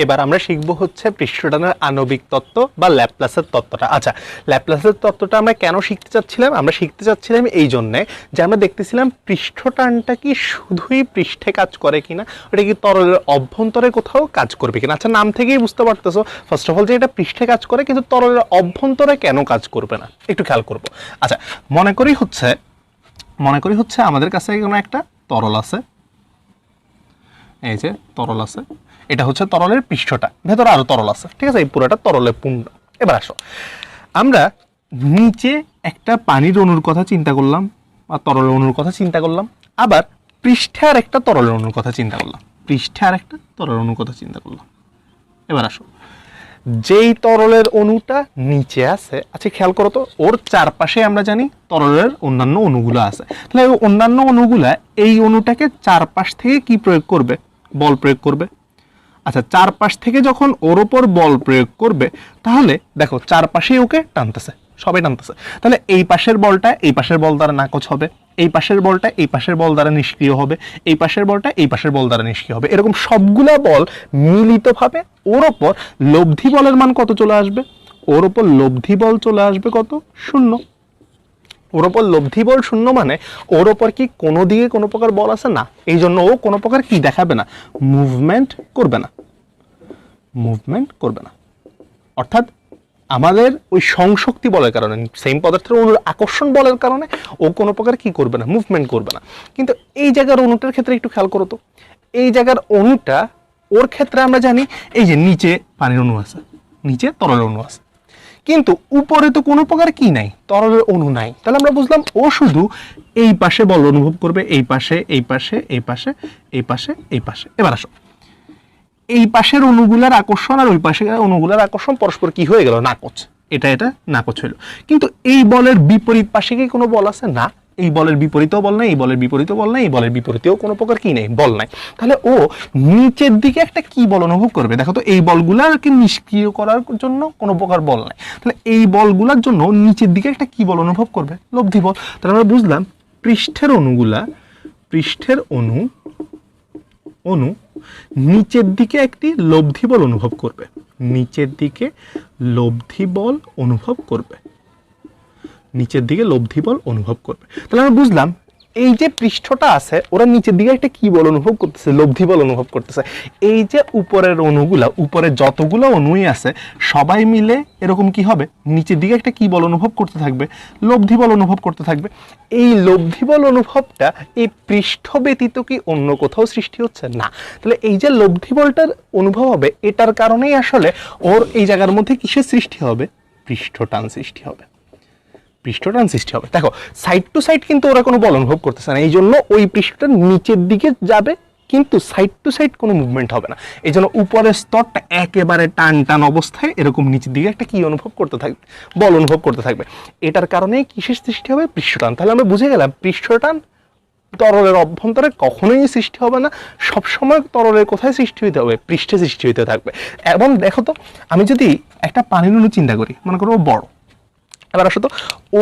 এবার আমরা শিখবো হচ্ছে পৃষ্ঠটানের আণবিক তত্ত্ব বা ল্যাপ্লাসের তত্ত্বটা। আচ্ছা, ল্যাপ্লাসের তত্ত্বটা আমরা কেন শিখতে চাচ্ছিলাম? আমরা শিখতে চাচ্ছিলাম এই জন্যে যে আমরা দেখতেছিলাম পৃষ্ঠটানটা কি শুধুই পৃষ্ঠে কাজ করে কিনা, ওটা কি তরলের অভ্যন্তরে কোথাও কাজ করবে কিনা। আচ্ছা, নাম থেকেই বুঝতে পারতেছো ফার্স্ট অফ অল যে এটা পৃষ্ঠে কাজ করে, কিন্তু তরলের অভ্যন্তরে কেন কাজ করবে না একটু খেয়াল করবো। আচ্ছা, মনে করি হচ্ছে আমাদের কাছে কোনো একটা তরল আছে, এই যে তরল আছে, এটা হচ্ছে তরলের পৃষ্ঠটা, ভেতরে আরো তরল আছে, ঠিক আছে, এই পুরোটা তরলে পূর্ণ। এবার আসো, আমরা নিচে একটা পানির অণুর কথা চিন্তা করলাম বা তরলের অণুর কথা চিন্তা করলাম, আবার পৃষ্ঠে আর একটা তরলের অণুর কথা চিন্তা করলাম, এবার আসো, যেই তরলের অণুটা নিচে আছে, আচ্ছা খেয়াল করো তো, ওর চারপাশে আমরা জানি তরলের অন্যান্য অণুগুলো আছে, তাহলে ওই অন্যান্য অণুগুলা এই অণুটাকে চারপাশ থেকে কি প্রয়োগ করবে? বল প্রয়োগ করবে। আচ্ছা, চারপাশ থেকে যখন ওর ওপর বল প্রয়োগ করবে, তাহলে দেখো চারপাশেই ওকে টানতেছে, সবাই টানতেছে, তাহলে এই পাশের বলটা এই পাশের বল দ্বারা নাকচ হবে, এই পাশের বলটা এই পাশের বল দ্বারা নিষ্ক্রিয় হবে, এই পাশের বলটা এই পাশের বল দ্বারা নিষ্ক্রিয় হবে। এরকম সবগুলা বল মিলিতভাবে ওর ওপর লব্ধি বলের মান কত চলে আসবে? ওর ওপর লব্ধি বল চলে আসবে কত? 0। ওর ওপর লব্ধি বল 0 মানে ওর ওপর কি কোনো দিকে কোনো প্রকার বল আছে না, এই জন্য ও কোনো প্রকার কি দেখাবে না? মুভমেন্ট করবে না। অর্থাৎ আমাদের ওই সংশক্তি বলের কারণে, সেম পদার্থের অণুর আকর্ষণ বলের কারণে ও কোনো প্রকার কি করবে না? মুভমেন্ট করবে না। কিন্তু এই জায়গার অণুটার ক্ষেত্রে একটু খেয়াল করো তো, এই জায়গার অণুটা, ওর ক্ষেত্রে আমরা জানি এই যে নিচে পানির অণু আছে, নিচে তরলের অণু আছে, কিন্তু উপরে তো কোনো প্রকার কি নাই, তরলের অণু নাই। তাহলে আমরা বুঝলাম ও শুধু এই পাশে বল অনুভব করবে, এই পাশে, এই পাশে, এই পাশে, এই পাশে, এই পাশে। এবার আসো, এই পাশের অণুগুলার আকর্ষণ আর ওই পাশের অণুগুলার আকর্ষণ পরস্পর কি হয়ে গেল? নাকচ। এটা নাকচ হইল। কিন্তু এই বলের বিপরীত পাশে কি কোনো বল আছে? না। এই বলের বিপরীতেও বল নাই, এই বলের বিপরীতেও বল নাই, এই বলের বিপরীতেও কোনো প্রকার কি নেই, বল নাই। তাহলে ও নিচের দিকে একটা কি বল অনুভব করবে? দেখো তো, এই বলগুলাকে নিষ্ক্রিয় করার জন্য কোনো প্রকার বল নাই, তাহলে এই বলগুলার জন্য নিচের দিকে একটা কি বল অনুভব করবে? লব্ধি বল। তাহলে আমরা বুঝলাম পৃষ্ঠের অণু নিচের দিকে একটি লব্ধি বল অনুভব করবে, তাহলে আমরা বুঝলাম এই যে পৃষ্ঠটা আছে, ওরা নিচের দিকে একটা কি বল অনুভব করতেছে? লব্ধি বল অনুভব করতেছে। এই যে উপরের অণুগুলা, উপরে যতগুলো অণুই আছে সবাই মিলে এরকম কি হবে? নিচের দিকে একটা কি বল অনুভব করতে থাকবে? লব্ধি বল অনুভব করতে থাকবে। এই লব্ধি বল অনুভবটা এই পৃষ্ঠ ব্যতীত কি অন্য কোথাও সৃষ্টি হচ্ছে? না। তাহলে এই যে লব্ধি বলটার অনুভব হবে, এটার কারণেই আসলে ওর এই জায়গার মধ্যে কিসের সৃষ্টি হবে? পৃষ্ঠটান সৃষ্টি হবে। দেখো, সাইড টু সাইড কিন্তু ওরা কোনো বল অনুভব করতেছে না, এই জন্য ওই পৃষ্ঠটা নিচের দিকে যাবে, কিন্তু সাইড টু সাইড কোনো মুভমেন্ট হবে না। এই জন্য উপরের স্তরটা একেবারে টান অবস্থায় এরকম নিচের দিকে একটা কি অনুভব করতে থাকবে? বল অনুভব করতে থাকবে। এটার কারণেই কিসের সৃষ্টি হবে? পৃষ্ঠটান। তাহলে আমরা বুঝে গেলাম পৃষ্ঠটান তরলের অভ্যন্তরে কখনোই সৃষ্টি হবে না, সবসময় তরলের কোথায় সৃষ্টি হইতে হবে? পৃষ্ঠে সৃষ্টি হইতে থাকবে। এবং দেখো তো, আমি যদি একটা পানির অণু চিন্তা করি, মনে করো বড়, এবার আসো তো,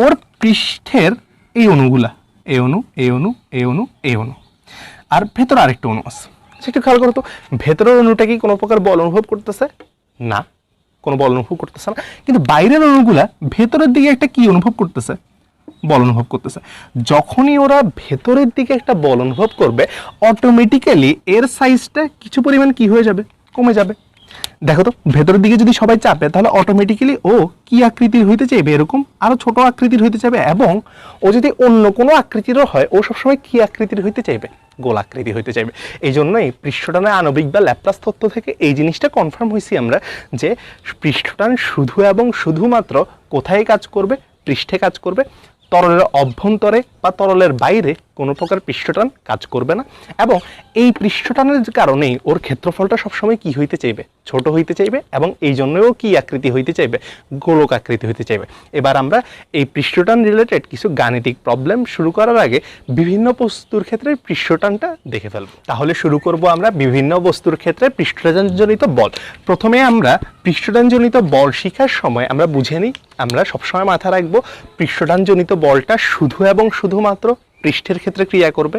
ওর পৃষ্ঠের এই অণুগুলা, এই অণু, আর ভেতরে আরেকটা অণু আছে, একটু খেয়াল করো তো, ভেতরের অণুটা কি কোনো প্রকার বল অনুভব করতেছে? না, কোনো বল অনুভব করতেছে না। কিন্তু বাইরের অণুগুলা ভেতরের দিকে একটা কি অনুভব করতেছে? বল অনুভব করতেছে। যখনই ওরা ভেতরের দিকে একটা বল অনুভব করবে, অটোমেটিক্যালি এর সাইজটা কিছু পরিমাণ কি হয়ে যাবে? কমে যাবে। দেখো তো, ভেতরের দিকে যদি সবাই চাপে, তাহলে অটোমেটিক্যালি ও কি আকৃতির হইতে চাইবে? এরকম আরো ছোট আকৃতির হইতে চাইবে। এবং ও যদি অন্য কোনো আকৃতিরও হয়, ও সবসময় কি আকৃতির হইতে চাইবে? গোল আকৃতি হইতে চাইবে। এই জন্যই পৃষ্ঠটানের আণবিক বা ল্যাপ্লাস তত্ত্ব থেকে এই জিনিসটা কনফার্ম হয়েছি আমরা, যে পৃষ্ঠটান শুধু এবং শুধুমাত্র কোথায় কাজ করবে? পৃষ্ঠে কাজ করবে। তরলের অভ্যন্তরে বা তরলের বাইরে কোনো প্রকার পৃষ্ঠটান কাজ করবে না, এবং এই পৃষ্ঠটানের কারণেই ওর ক্ষেত্রফলটা সবসময় কি হইতে চাইবে, ছোট হইতে চাইবে, এবং এই জন্যও কি আকৃতি হইতে চাইবে, গোলক আকৃতি হইতে চাইবে। এবার আমরা এই পৃষ্ঠটান রিলেটেড কিছু গাণিতিক প্রবলেম শুরু করার আগে বিভিন্ন বস্তুর ক্ষেত্রে পৃষ্ঠটানটা দেখে ফেলবো। তাহলে শুরু করব আমরা বিভিন্ন বস্তুর ক্ষেত্রে পৃষ্ঠটানজনিত বল। প্রথমে আমরা পৃষ্ঠটানজনিত বল শেখার সময় আমরা বুঝে নিই, আমরা সবসময় মাথায় রাখবো পৃষ্ঠটানজনিত বলটা শুধু এবং শুধুমাত্র পৃষ্ঠের ক্ষেত্রে ক্রিয়া করবে,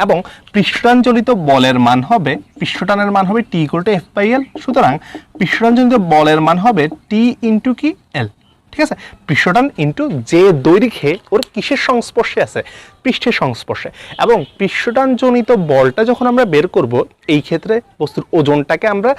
এবং পৃষ্ঠটানজনিত বলের মান হবে, পৃষ্ঠটানের মান হবে T equal to F by L. সুতরাং পৃষ্ঠটানজনিত বলের মান হবে টি ইন্টু কি এল। ঠিক আছে, পৃষ্ঠটান ইন্টু যে দৈর্ঘ্যে ওর কিসের সংস্পর্শে আছে, পৃষ্ঠের সংস্পর্শে। এবং পৃষ্ঠটানজনিত বলটা যখন আমরা বের করব, এই ক্ষেত্রে বস্তুর ওজনটাকে আমরা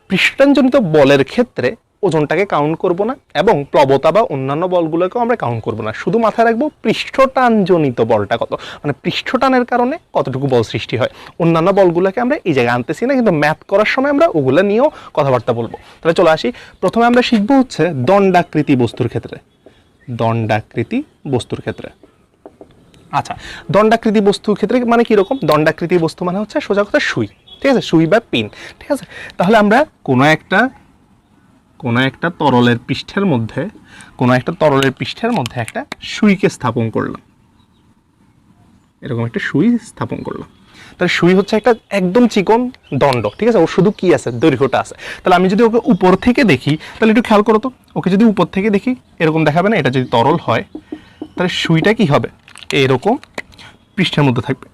পৃষ্ঠটানজনিত বলের ক্ষেত্রে ওজনটাকে কাউন্ট করব না, এবং প্লবতা বা অন্যান্য বলগুলোকেও আমরা কাউন্ট করব না। শুধু মাথায় রাখবো পৃষ্ঠটানজনিত বলটা কত, মানে পৃষ্ঠটানের কারণে কতটুকু বল সৃষ্টি হয়। অন্যান্য বলগুলোকে আমরা এই জায়গায় আনতেছি না, কিন্তু ম্যাথ করার সময় আমরা ওগুলো নিয়েও কথাবার্তা বলবো। তাহলে চলে আসি, প্রথমে আমরা শিখবো হচ্ছে দণ্ডাকৃতি বস্তুর ক্ষেত্রে। দণ্ডাকৃতি বস্তুর ক্ষেত্রে, আচ্ছা, দণ্ডাকৃতি বস্তুর ক্ষেত্রে মানে কিরকম? দণ্ডাকৃতি বস্তু মানে হচ্ছে সোজা কথা সুই, ঠিক আছে, সুই বা পিন। ঠিক আছে, তাহলে আমরা কোনো একটা তরলের পৃষ্ঠের মধ্যে একটা সুইকে স্থাপন করলাম, এরকম একটা সুই স্থাপন করলাম। তাহলে সুই হচ্ছে একটা একদম চিকন দণ্ড, ঠিক আছে, ওর শুধু কি আছে, দৈর্ঘ্যটা আছে। তাহলে আমি যদি ওকে উপর থেকে দেখি, তাহলে একটু খেয়াল করো তো, ওকে যদি উপর থেকে দেখি এরকম দেখাবে না? এটা যদি তরল হয় তাহলে সুইটা কি হবে, এরকম পৃষ্ঠের মধ্যে থাকবে,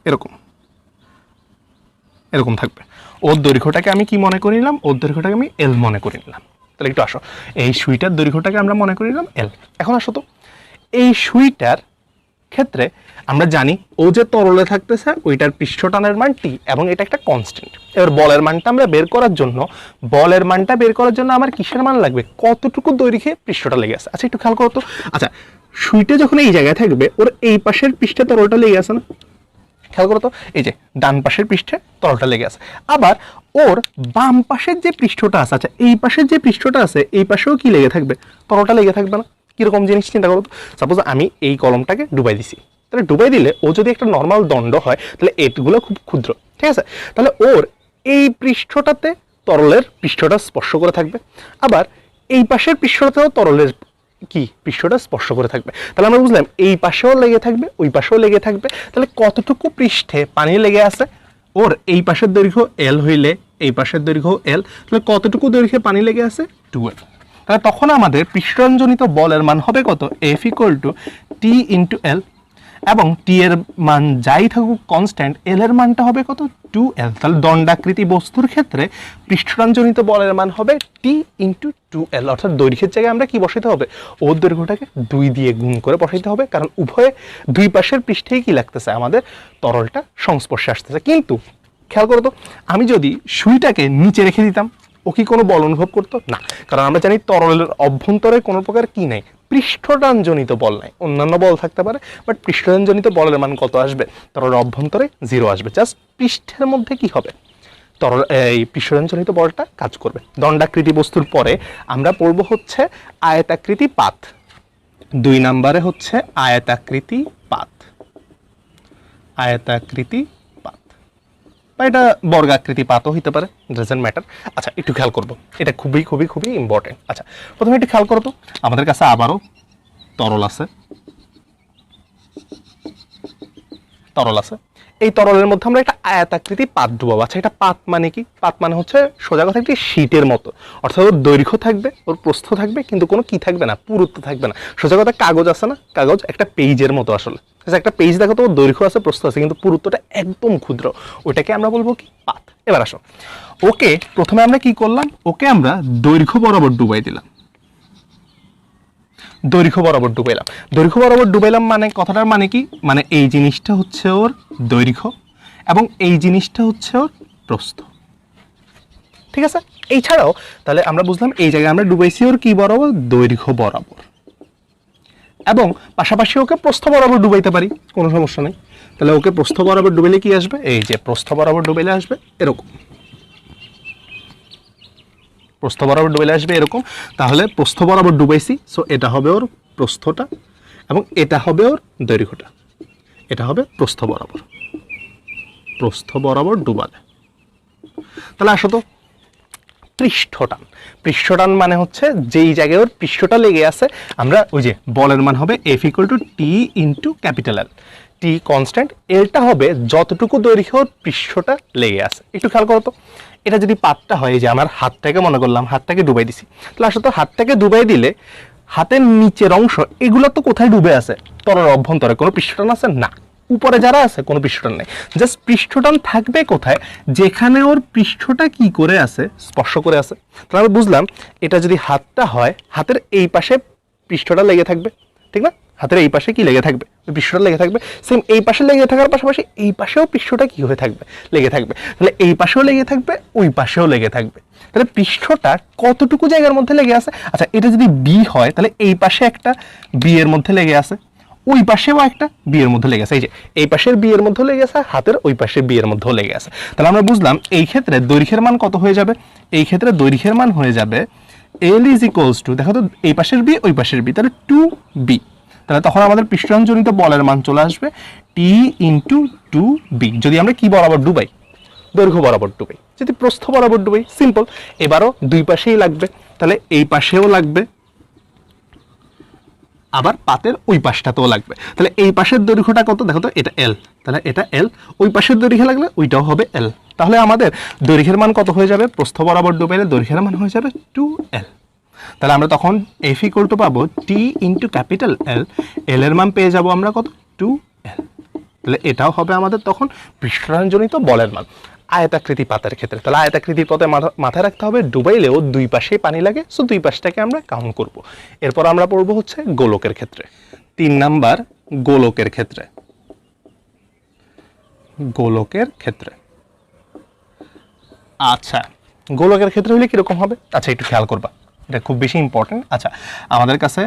এরকম থাকবে। ওর দৈর্ঘ্যটাকে আমি কি মনে করে নিলাম? ওর দৈর্ঘ্যটাকে আমি এল মনে করে নিলাম। তাহলে একটু আসো, এই সুইটার দৈর্ঘ্যটাকে আমরা মনে করে নিলাম এল। এখন আসো তো, এই সুইটার ক্ষেত্রে আমরা জানি ও যে তরলে থাকতেছে ওইটার পৃষ্ঠটানের মান টি, এবং এটা একটা কনস্ট্যান্ট। এবার বলের মানটা বের করার জন্য আমার কিসের মান লাগবে, কতটুকু দৈর্ঘ্যে পৃষ্ঠটা লেগে আছে। আচ্ছা একটু খেয়াল করো তো, আচ্ছা সুইটা যখন এই জায়গায় থাকবে, ওর এই পাশের পৃষ্ঠে তরলটা লেগে আছে না? খেয়াল করো তো, এই যে ডান পাশের পৃষ্ঠে তরলটা লেগে আছে, আবার ওর বাম পাশের যে পৃষ্ঠটা আছে, আচ্ছা এই পাশের যে পৃষ্ঠটা আছে এই পাশেও কি লেগে থাকবে, তরলটা লেগে থাকবে না? কিরকম জিনিস চিন্তা করো তো, সাপোজ আমি এই কলমটাকে ডুবাই দিছি, তাহলে ডুবাই দিলে ও যদি একটা নর্মাল দণ্ড হয় তাহলে এগুলো খুব ক্ষুদ্র, ঠিক আছে, তাহলে ওর এই পৃষ্ঠটাতে তরলের পৃষ্ঠটা স্পর্শ করে থাকবে, আবার এই পাশের পৃষ্ঠটাতেও তরলের কি পৃষ্ঠটা স্পর্শ করে থাকবে। তাহলে আমরা বুঝলাম এই পাশেও লেগে থাকবে, ওই পাশেও লেগে থাকবে। তাহলে কতটুকু পৃষ্ঠে পানি লেগে আছে, ওর এই পাশের দৈর্ঘ্য এল হইলে এই পাশের দৈর্ঘ্য এল, তাহলে কতটুকু দৈর্ঘ্যে পানি লেগে আছে, 2L। তাহলে তখন আমাদের পৃষ্ঠটানজনিত বলের মান হবে কত, F equal to T into L, এবং টি এর মান যাই থাকুক কনস্ট্যান্ট, এল এর মানটা হবে কত, 2L। তাহলে দণ্ডাকৃতি বস্তুর ক্ষেত্রে পৃষ্ঠটানজনিত বলের মান হবে টি ইন্টু 2L, অর্থাৎ দৈর্ঘ্যের জায়গায় আমরা কি বসাইতে হবে, ওর দৈর্ঘ্যটাকে 2 দিয়ে গুণ করে বসাইতে হবে, কারণ উভয়ে দুই পাশের পৃষ্ঠেই কি লাগতেছে, আমাদের তরলটা সংস্পর্শে আসতেছে। কিন্তু খেয়াল করো তো, আমি যদি সুইটাকে নিচে রেখে দিতাম, ও কি কোনো বল অনুভব করতো না? কারণ আমরা জানি তরলের অভ্যন্তরে কোনো প্রকার কি নাই, পৃষ্ঠটানজনিত বল নাই। অন্যান্য বল থাকতে পারে, বাট পৃষ্ঠটানজনিত বলের মান কত আসবে, তরলের অভ্যন্তরে 0 আসবে। জাস্ট পৃষ্ঠের মধ্যে কি হবে, তরল এই পৃষ্ঠটানজনিত বলটা কাজ করবে। দণ্ডাকৃতি বস্তুর পরে আমরা পড়বো হচ্ছে আয়তাকৃতি পাত। 2 নম্বরে হচ্ছে আয়তাকৃতি পাত, আয়তাকৃতি পাত, বা এটা বর্গাকৃতি পাতও হইতে পারে, ডাজন্ট ম্যাটার। আচ্ছা একটু খেয়াল করবো, এটা খুবই খুবই খুবই ইম্পর্টেন্ট। আচ্ছা প্রথমে একটু খেয়াল করো তো, আমাদের কাছে আবারও তরল আছে, এই তরলের মধ্যে আমরা একটা আয়তাকৃতি পাত ডুবাবো। আচ্ছা এটা পাত মানে কি? পাত মানে হচ্ছে সোজা কথা একটি শীটের মতো, অর্থাৎ ওর দৈর্ঘ্য থাকবে, ওর প্রস্থ থাকবে, কিন্তু কোনো কি থাকবে না, পুরুত্ব থাকবে না। সোজা কথা কাগজ আছে না, কাগজ একটা পেজের মতো আসলে, একটা পেজ দেখো তো, ওর দৈর্ঘ্য আছে, প্রস্থ আছে, কিন্তু পুরুত্বটা একদম ক্ষুদ্র, ওইটাকে আমরা বলবো কি, পাত। এবার আসো, ওকে প্রথমে আমরা কি করলাম, ওকে আমরা দৈর্ঘ্য বরাবর ডুবাই দিলাম, দৈর্ঘ্য বরাবর ডুবাইলাম মানে কথাটার মানে কি, মানে এই জিনিসটা হচ্ছে ওর দৈর্ঘ্য এবং এই জিনিসটা হচ্ছে ওর প্রস্থ, ঠিক আছে। এই ছাড়াও তাহলে আমরা বুঝলাম এই জায়গায় আমরা ডুবাইছি ওর কি বরাবর, দৈর্ঘ্য বরাবর, এবং পাশাপাশি ওকে প্রস্থ বরাবর ডুবাইতে পারি, কোনো সমস্যা নেই। তাহলে ওকে প্রস্থ বরাবর ডুবাইলে কি আসবে, এই যে প্রস্থ বরাবর ডুবাইলে আসবে এরকম, প্রস্থ বরাবর ডুবাইলে আসবে এরকম। তাহলে প্রস্থ বরাবর ডুবাইছি, সো এটা হবে ওর প্রস্থটা এবং এটা হবে ওর দৈর্ঘ্যটা। এটা হবে প্রস্থ বরাবর, প্রস্থ বরাবর ডুবালে। তাহলে আসো তো পৃষ্ঠটান। পৃষ্ঠটান মানে হচ্ছে যেই জায়গায় ওর পৃষ্ঠটা লেগে আছে, আমরা ওই যে বলের মান হবে F = T × ক্যাপিটাল L। টি কনস্ট্যান্ট, এলটা হবে যতটুকু দৈর্ঘ্য ওর পৃষ্ঠটা লেগে আছে। একটু খেয়াল করো তো, এটা যদি পাতটা হয়, যে আমার হাতটাকে মনে করলাম হাতটাকে ডুবাই দিছি, তাহলে আসলে তো হাতটাকে ডুবাই দিলে হাতের নিচের অংশ এগুলো তো কোথায় ডুবে আছে? তরল অভ্যন্তরে। কোনো পৃষ্ঠটান আছে না, উপরে যারা আছে কোনো পৃষ্ঠটান নেই। জাস্ট পৃষ্ঠটান থাকবে কোথায়? যেখানে ওর পৃষ্ঠটা কি করে আছে, স্পর্শ করে আছে। তাহলে আমি বুঝলাম এটা যদি হাতটা হয়, হাতের এই পাশে পৃষ্ঠটা লেগে থাকবে, ঠিক না? হাতের এই পাশে কি লেগে থাকবে? পৃষ্ঠটা লেগে থাকবে। সেম এই পাশে লেগে থাকার পাশাপাশি এই পাশেও পৃষ্ঠটা কি হয়ে থাকবে? লেগে থাকবে। তাহলে এই পাশেও লেগে থাকবে, ওই পাশেও লেগে থাকবে। তাহলে পৃষ্ঠটা কতটুকু জায়গার মধ্যে লেগে আছে? আচ্ছা, এটা যদি বি হয় তাহলে এই পাশে একটা বি এর মধ্যে লেগে আছে, ওই পাশেও একটা বি এর মধ্যে লেগে আছে। এই যে এই পাশের বি এর মধ্যে লেগে আছে, হাতের ওই পাশের বি এর মধ্যেও লেগে আছে। তাহলে আমরা বুঝলাম এই ক্ষেত্রে দৈর্ঘ্যের মান কত হয়ে যাবে? এই ক্ষেত্রে দৈর্ঘ্যের মান হয়ে যাবে L = দেখো তো, এই পাশের বি ওই পাশের বি, তাহলে 2b। তাহলে তখন আমাদের পৃষ্ঠটানজনিত বলের মান চলে আসবে T × 2b। যদি আমরা কি বরাবর ডুবাই? দৈর্ঘ্য বরাবর ডুবাই। যদি প্রস্থ বরাবর ডুবাই, সিম্পল। এবারও দুই পাশেই লাগবে, তাহলে এই পাশেও লাগবে, আবার পাতের ওই পাশটাতেও লাগবে। তাহলে এই পাশের দৈর্ঘ্যটা কত? দেখো তো, এটা L, তাহলে এটা L। ওই পাশের দৈর্ঘ্য লাগলে ওইটাও হবে L। তাহলে আমাদের দৈর্ঘ্যের মান কত হয়ে যাবে? প্রস্থ বরাবর ডুবাইলে দৈর্ঘ্যের মান হয়ে যাবে 2L। তাহলে আমরা তখন F = পাবো T × ক্যাপিটাল L। L এর মান পেয়ে যাব আমরা কত? 2L। তাহলে এটাও হবে আমাদের তখন পৃষ্ঠটানজনিত বলের মান আয়তাকৃতি পাতের ক্ষেত্রে। তাহলে আয়তাকৃতির পথে মাথায় রাখতে হবে ডুবাইলেও দুই পাশেই পানি লাগে, সো দুই পাশটাকে আমরা কাউন্ট করব। এরপর আমরা পড়বো হচ্ছে গোলকের ক্ষেত্রে। 3 নাম্বার গোলকের ক্ষেত্রে। গোলকের ক্ষেত্রে, আচ্ছা গোলকের ক্ষেত্রে হলে কিরকম হবে? আচ্ছা একটু খেয়াল করবা, এটা খুব বেশি ইম্পর্টেন্ট। আচ্ছা, আমাদের কাছে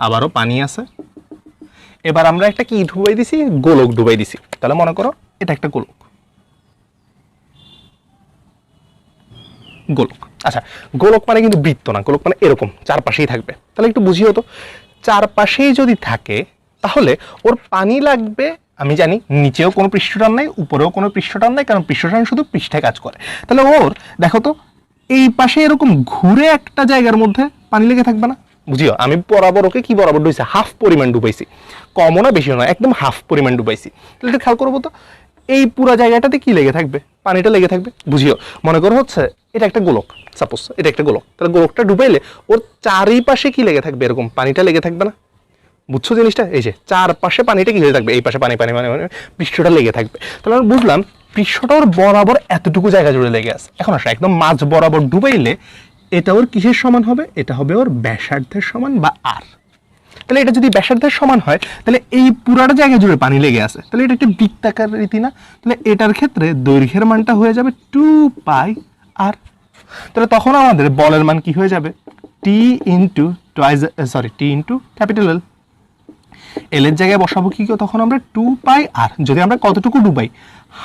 আবারও পানি আছে, এবার আমরা একটা কি ডুবাই দিছি? গোলক ডুবাই দিছি। তাহলে মনে করো এটা একটা গোলক, গোলক। আচ্ছা, গোলক মানে কিন্তু বৃত্ত না, গোলক মানে এরকম চারপাশেই থাকবে। তাহলে একটু বুঝিও তো, চারপাশেই যদি থাকে তাহলে ওর পানি লাগবে। আমি জানি নিচেও কোনো পৃষ্ঠটান নাই, উপরেও কোনো পৃষ্ঠটান নাই, কারণ পৃষ্ঠটান শুধু পৃষ্ঠে কাজ করে। তাহলে ওর দেখো তো, এই পাশে এরকম ঘুরে একটা জায়গার মধ্যে পানি লেগে থাকবে না? বুঝিও, আমি বরাবর ওকে কি বরাবর ডুবাইছি? হাফ পরিমাণ ডুবাইছি, কমও না বেশিও না, একদম হাফ পরিমাণ ডুবাইছি। তাহলে একটু খেয়াল করবো তো, এই পুরো জায়গাটাতে কি লেগে থাকবে? পানিটা লেগে থাকবে। বুঝিও, মনে করো হচ্ছে এটা একটা গোলক, সাপোজ এটা একটা গোলক, তাহলে গোলকটা ডুবাইলে ওর চারিপাশে কি লেগে থাকবে? এরকম পানিটা লেগে থাকবে না? বুঝছো জিনিসটা? এই যে চারপাশে পানিটা কি হয়ে থাকবে? এই পাশে পানি পানি পানি পানি, পৃষ্ঠটা লেগে থাকবে। তাহলে আমরা বুঝলাম পৃষ্ঠটা ওর বরাবর এতটুকু জায়গা জুড়ে লেগে আছে। এখন আসো, একদম মাঝ বরাবর ডুবাইলে এটা ওর কিসের সমান হবে? এটা হবে ওর ব্যাসার্ধের সমান বা আর। তাহলে এটা যদি ব্যাসার্ধের সমান হয়, তাহলে এই পুরাটা জায়গা জুড়ে পানি লেগে আছে, তাহলে এটা একটা বৃত্তাকার রীতি না? তাহলে এটার ক্ষেত্রে দৈর্ঘ্যের মানটা হয়ে যাবে 2πr। তাহলে তখন আমাদের বলের মান কি হয়ে যাবে? T × capital L। এল এর জায়গায় বসাবো কি? তখন আমরা 2πr। যদি আমরা কতটুকু ডুবাই?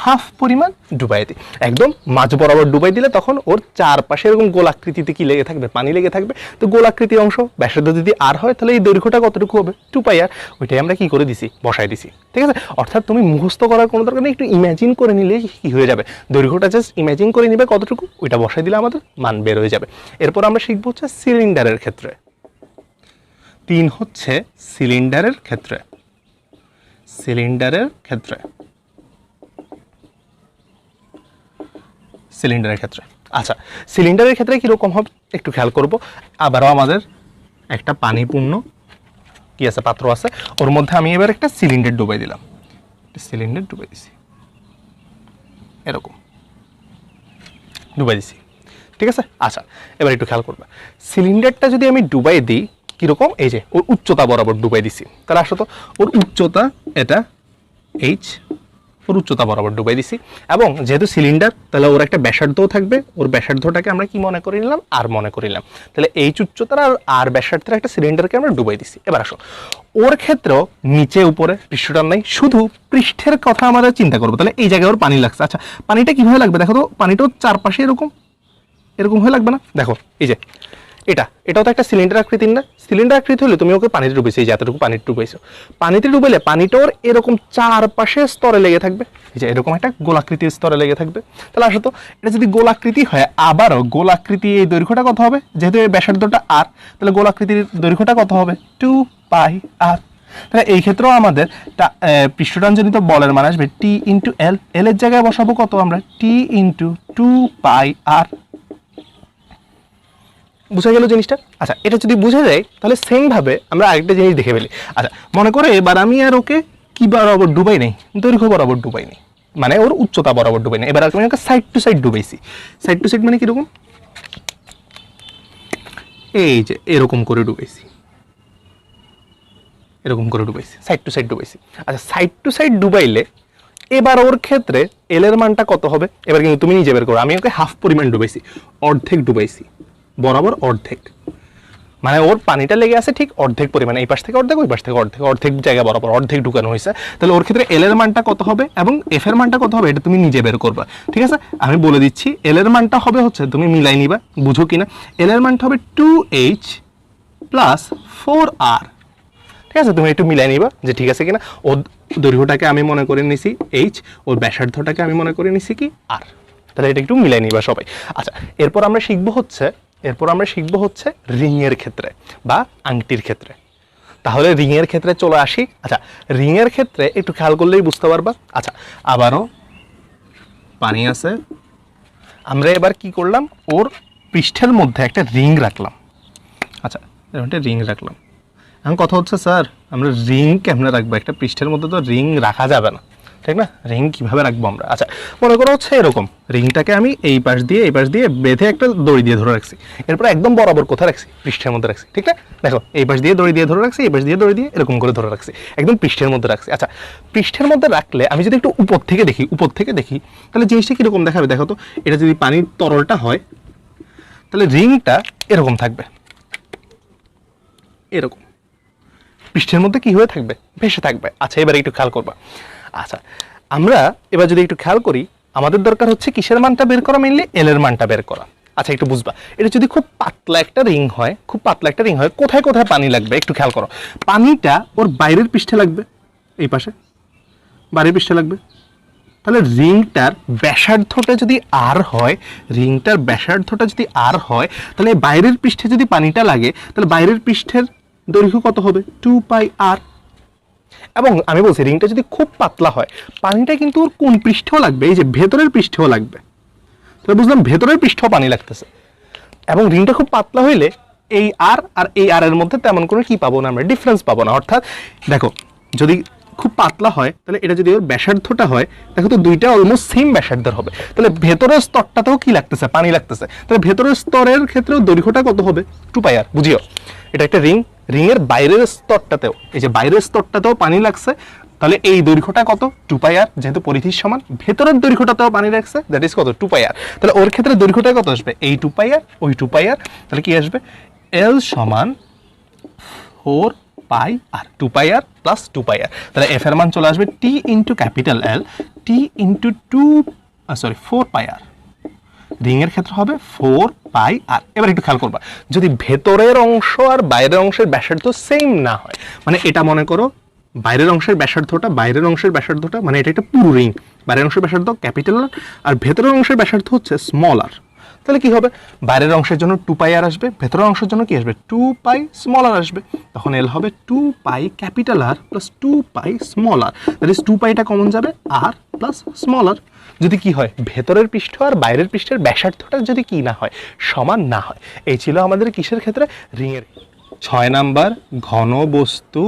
হাফ পরিমাণ ডুবাই দিই, একদম মাঝ বরাবর ডুবাই দিলে তখন ওর চারপাশে এরকম গোলাকৃতিতে কি লেগে থাকবে? পানি লেগে থাকবে। তো গোলাকৃতি অংশ ব্যাসার্ধ যদি আর হয়, তাহলে এই দৈর্ঘ্যটা কতটুকু হবে? 2πr। ওইটাই আমরা কি করে দিছি? বসাই দিছি। ঠিক আছে? অর্থাৎ তুমি মুখস্থ করার কোনো দরকার নেই, একটু ইমাজিন করে নিলে কি হয়ে যাবে? দৈর্ঘ্যটা জাস্ট ইমাজিন করে নিবে কতটুকু, ওইটা বসাই দিলে আমাদের মান বের হয়ে যাবে। এরপর আমরা শিখবো হচ্ছে সিলিন্ডারের ক্ষেত্রে। 3 হচ্ছে সিলিন্ডারের ক্ষেত্রে। সিলিন্ডারের ক্ষেত্রে, সিলিন্ডারের ক্ষেত্রে। আচ্ছা, সিলিন্ডারের ক্ষেত্রে কিরকম হবে একটু খেয়াল করব। আবারও আমাদের একটা পানিপূর্ণ কি আছে? পাত্র আছে, ওর মধ্যে আমি এবার একটা সিলিন্ডার ডুবাই দিলাম, সিলিন্ডার ডুবাই দিছি, এরকম ডুবাই দিছি। ঠিক আছে? আচ্ছা, এবার একটু খেয়াল করবে, সিলিন্ডারটা যদি আমি ডুবাই দিই কিরকম? এই যে ওর উচ্চতা বরাবর ডুবাই দিছি, তাহলে আসলে তো ওর উচ্চতা এটা h, ওর উচ্চতা বরাবর ডুবাই দিছি। এবং যেহেতু সিলিন্ডার, তাহলে ওর একটা ব্যাসার্ধও থাকবে, ওর ব্যাসার্ধটাকে আমরা কি মনে করে নিলাম? আর মনে করে নিলাম। তাহলে h উচ্চতার আর ব্যাসার্ধের একটা সিলিন্ডারকে আমরা ডুবাই দিছি। এবার আসো, ওর ক্ষেত্রেও নিচে উপরে পৃষ্ঠটান নাই, শুধু পৃষ্ঠের কথা আমরা চিন্তা করবো। তাহলে এই জায়গায় ওর পানি লাগছে। আচ্ছা, পানিটা কিভাবে লাগবে? দেখো তো, পানিটাও চারপাশে এরকম এরকম হয়ে লাগবে না? দেখো এই যে এটাও তো একটা সিলিন্ডার আকৃতির না? সিলিন্ডার আকৃতি হলে তুমি ওকে পানিতে ডুবেছো, এই যে এতটুকু পানিতে ডুবেছো, পানিতে ডুবেলে পানিটা ওর এরকম চারপাশে স্তরে লেগে থাকবে, এই যে এরকম একটা গোলাকৃতির স্তরে লেগে থাকবে। তাহলে আসো তো, এটা যদি গোলাকৃতি হয়, আবারও গোলাকৃতি, এই দৈর্ঘ্যটা কত হবে? যেহেতু এই ব্যাসার্ধটা আর, তাহলে গোলাকৃতির দৈর্ঘ্যটা কত হবে? 2πr। তাহলে এই ক্ষেত্রেও আমাদের পৃষ্ঠটানজনিত বলের মান আসবে টি ইন্টু এল। এল এর জায়গায় বসাবো কত আমরা? টি ইন্টু 2πr। বুঝা গেল জিনিসটা? আচ্ছা, এটা যদি বুঝা যায় তাহলে সেম ভাবে আমরা আরেকটা জিনিস দেখে ফেলি। আচ্ছা, মনে করে এবার আমি আর ওকে কি বরাবর ডুবাই নেই, দৈর্ঘ্য বরাবর ডুবাই নেই, মানে ওর উচ্চতা বরাবর ডুবাই নেই। এবার আমি ওকে সাইড টু সাইড ডুবাইছি। সাইড টু সাইড মানে কিরকম? এই যে এরকম করে ডুবাইছি, এরকম করে ডুবাইছি, সাইড টু সাইড ডুবাইছি। আচ্ছা, সাইড টু সাইড ডুবাইলে এবার ওর ক্ষেত্রে এল এর মানটা কত হবে? এবার কিন্তু তুমি নিজে বের করো। আমি ওকে হাফ পরিমাণ ডুবাইছি, অর্ধেক ডুবাইছি, বরাবর অর্ধেক, মানে ওর পানিটা লেগে আছে ঠিক অর্ধেক পরিমাণে, এই পাশ থেকে অর্ধেক, ওই পাশ থেকে অর্ধেক, অর্ধেক জায়গা বরাবর অর্ধেক ঢুকানো হয়েছে। তাহলে ওর ক্ষেত্রে এল এর মানটা কত হবে এবং এফ এর মানটা কত হবে, এটা তুমি নিজে বের করবা। ঠিক আছে, আমি বলে দিচ্ছি। এল এর মানটা হবে হচ্ছে, তুমি মিলাই নিবা, বুঝো কিনা। এল এর মানটা হবে 2h প্লাস 4r। ঠিক আছে, তুমি একটু মিলাই নিবা যে ঠিক আছে কিনা। ওর দৈর্ঘ্যটাকে আমি মনে করে নিছি এইচ, ওর ব্যাসার্ধটাকে আমি মনে করে নিছি কি আর। তাহলে এটা একটু মিলাই নিবা সবাই। আচ্ছা, এরপর আমরা শিখবো হচ্ছে রিং এর ক্ষেত্রে বা আংটির ক্ষেত্রে। তাহলে রিং এর ক্ষেত্রে চলে আসি। আচ্ছা, রিং এর ক্ষেত্রে একটু খেয়াল করলেই বুঝতে পারবা। আচ্ছা, আবারও পানি আছে, আমরা এবার কি করলাম, ওর পৃষ্ঠের মধ্যে একটা রিং রাখলাম। আচ্ছা, এরকম একটা রিং রাখলাম। এখন কথা হচ্ছে, স্যার আমরা রিং কেমনে রাখবো? একটা পৃষ্ঠের মধ্যে তো রিং রাখা যাবে না, ঠিক না? রিং কিভাবে রাখবো আমরা? আচ্ছা, মনে করো হচ্ছে এরকম, রিংটাকে আমি এই পাশ দিয়ে বেঁধে একটা দড়ি দিয়ে ধরে রাখছি। এরপর একদম বরাবর কোথায় রাখছি? পৃষ্ঠের মধ্যে রাখছি, ঠিক না? দেখো, এই পাশ দিয়ে দড়ি দিয়ে ধরে রাখছি, এই পাশ দিয়ে দড়ি দিয়ে এরকম করে ধরে রাখছি, একদম পৃষ্ঠের মধ্যে রাখছি। আচ্ছা, পৃষ্ঠের মধ্যে রাখলে আমি যদি একটু উপর থেকে দেখি তাহলে জিনিসটা কিরকম দেখাবে? দেখো তো, এটা যদি পানির তরলটা হয় তাহলে রিংটা এরকম থাকবে, এরকম পৃষ্ঠের মধ্যে কি হয়ে থাকবে? ভেসে থাকবে। আচ্ছা, এবার একটু খেয়াল করবা। আচ্ছা, আমরা এবার যদি একটু খেয়াল করি, আমাদের দরকার হচ্ছে কিসের মানটা বের করা? মেইনলি এল এর মানটা বের করা। আচ্ছা, একটু বুঝবা, এটা যদি খুব পাতলা একটা রিং হয়, কোথায় কোথায় পানি লাগবে একটু খেয়াল করো। পানিটা ওর বাইরের পৃষ্ঠে লাগবে, এই পাশে বাইরের পৃষ্ঠে লাগবে। তাহলে রিংটার ব্যাসার্ধটা যদি আর হয়, তাহলে বাইরের পৃষ্ঠে যদি পানিটা লাগে, তাহলে বাইরের পৃষ্ঠের দৈর্ঘ্য কত হবে? 2πr। এবং আমি বলছি, রিংটা যদি খুব পাতলা হয়, পানিটা কিন্তু ওর কোন পৃষ্ঠেও লাগবে? এই যে ভেতরের পৃষ্ঠেও লাগবে। তাহলে বুঝলাম ভেতরের পৃষ্ঠেও পানি লাগতেছে। এবং রিংটা খুব পাতলা হইলে এই আর এই আর এর মধ্যে তেমন কোনো কি পাবো না, আমরা ডিফারেন্স পাবো না। অর্থাৎ দেখো, যদি খুব পাতলা হয়, তাহলে এটা যদি ওর ব্যাসার্ধটা হয়, দেখো তো দুইটা অলমোস্ট সেম ব্যাসার্ধের হবে। তাহলে ভেতরের স্তরটাতেও কি লাগতেছে? পানি লাগতেছে। তাহলে ভেতরের স্তরের ক্ষেত্রেও দৈর্ঘ্যটা কত হবে? 2πr। বুঝিও, এটা একটা রিং, রিংয়ের বাইরের স্তরটাতেও, এই যে বাইরের স্তরটাতেও পানি লাগছে, তাহলে এই দৈর্ঘ্যটা কত? 2πr, যেহেতু পরিধির সমান। ভেতরের দৈর্ঘ্যটাতেও পানি লাগছে, দ্যাট ইজ কত? 2πr। তাহলে ওর ক্ষেত্রে দৈর্ঘ্যটা কত আসবে? এই 2πr, ওই 2πr। তাহলে কি আসবে? এল সমান 4πr, 2πr প্লাস 2πr। তাহলে এফ এর মান চলে আসবে টি ইন্টু ক্যাপিটাল এল, টি ইন্টু 4πr। রিং এর ক্ষেত্রে হবে 4πr। এবার একটু খেয়াল করবা, যদি ভেতরের অংশ আর বাইরের অংশের ব্যাসার্ধ সেম না হয়, মানে এটা মনে করো বাইরের অংশের ব্যাসার্ধটা, মানে এটা একটা পুরো রিং, বাইরের অংশের ব্যাসার্ধ ক্যাপিটাল আর ভেতরের অংশের ব্যাসার্ধ হচ্ছে স্মল আর। তাহলে কি হবে? বাইরের অংশের জন্য 2πr আসবে, ভেতরের অংশের জন্য কি আসবে? 2π স্মল আর আসবে। তখন এল হবে 2π capital R plus 2π small R. That is 2πটা কমন যাবে, আর প্লাস স্মল আর। যদি কি হয়? ভেতরের পৃষ্ঠ আর বাইরের পৃষ্ঠের ব্যাসার্ধটা যদি কি না হয়, সমান না হয়। এই ছিল আমাদের কিসের ক্ষেত্রে? রিংয়ের। 6 নাম্বার ঘনবস্তু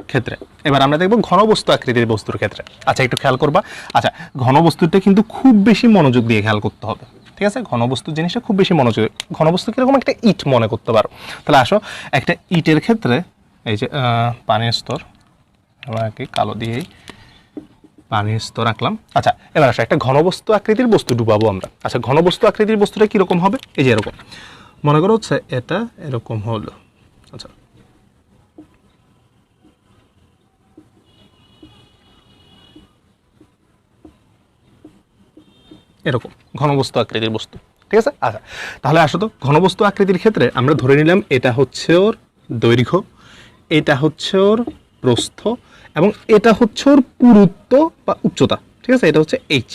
ক্ষেত্রে। এবার আমরা দেখব ঘনবস্তু আকৃতির বস্তুর ক্ষেত্রে। আচ্ছা, একটু খেয়াল করবা। আচ্ছা, ঘনবস্তুটা কিন্তু খুব বেশি মনোযোগ দিয়ে খেয়াল করতে হবে, ঠিক আছে? ঘনবস্তু জিনিসটা খুব বেশি মনোযোগ। ঘনবস্তু কিরকম? একটা ইট মনে করতে পারো। তাহলে আসো, একটা ইটের ক্ষেত্রে এই যে পানির স্তর, আমাকে কালো দিয়েই পানির স্তর আঁকলাম। আচ্ছা, এবার আসো, একটা ঘনবস্তু আকৃতির বস্তু ডুবাবো আমরা। আচ্ছা, ঘনবস্তু আকৃতির বস্তুটা কিরকম হবে? এই যে এরকম, মনে করো হচ্ছে এটা এরকম হলো। আচ্ছা, এরকম ঘনবস্তু আকৃতির বস্তু। ঠিক আছে? আচ্ছা, তাহলে আসো তো ঘনবস্তু আকৃতির ক্ষেত্রে আমরা ধরে নিলাম এটা হচ্ছে ওর দৈর্ঘ্য, এটা হচ্ছে ওর প্রস্থ, এবং এটা হচ্ছে ওর পুরুত্ব বা উচ্চতা। ঠিক আছে, এটা হচ্ছে এইচ।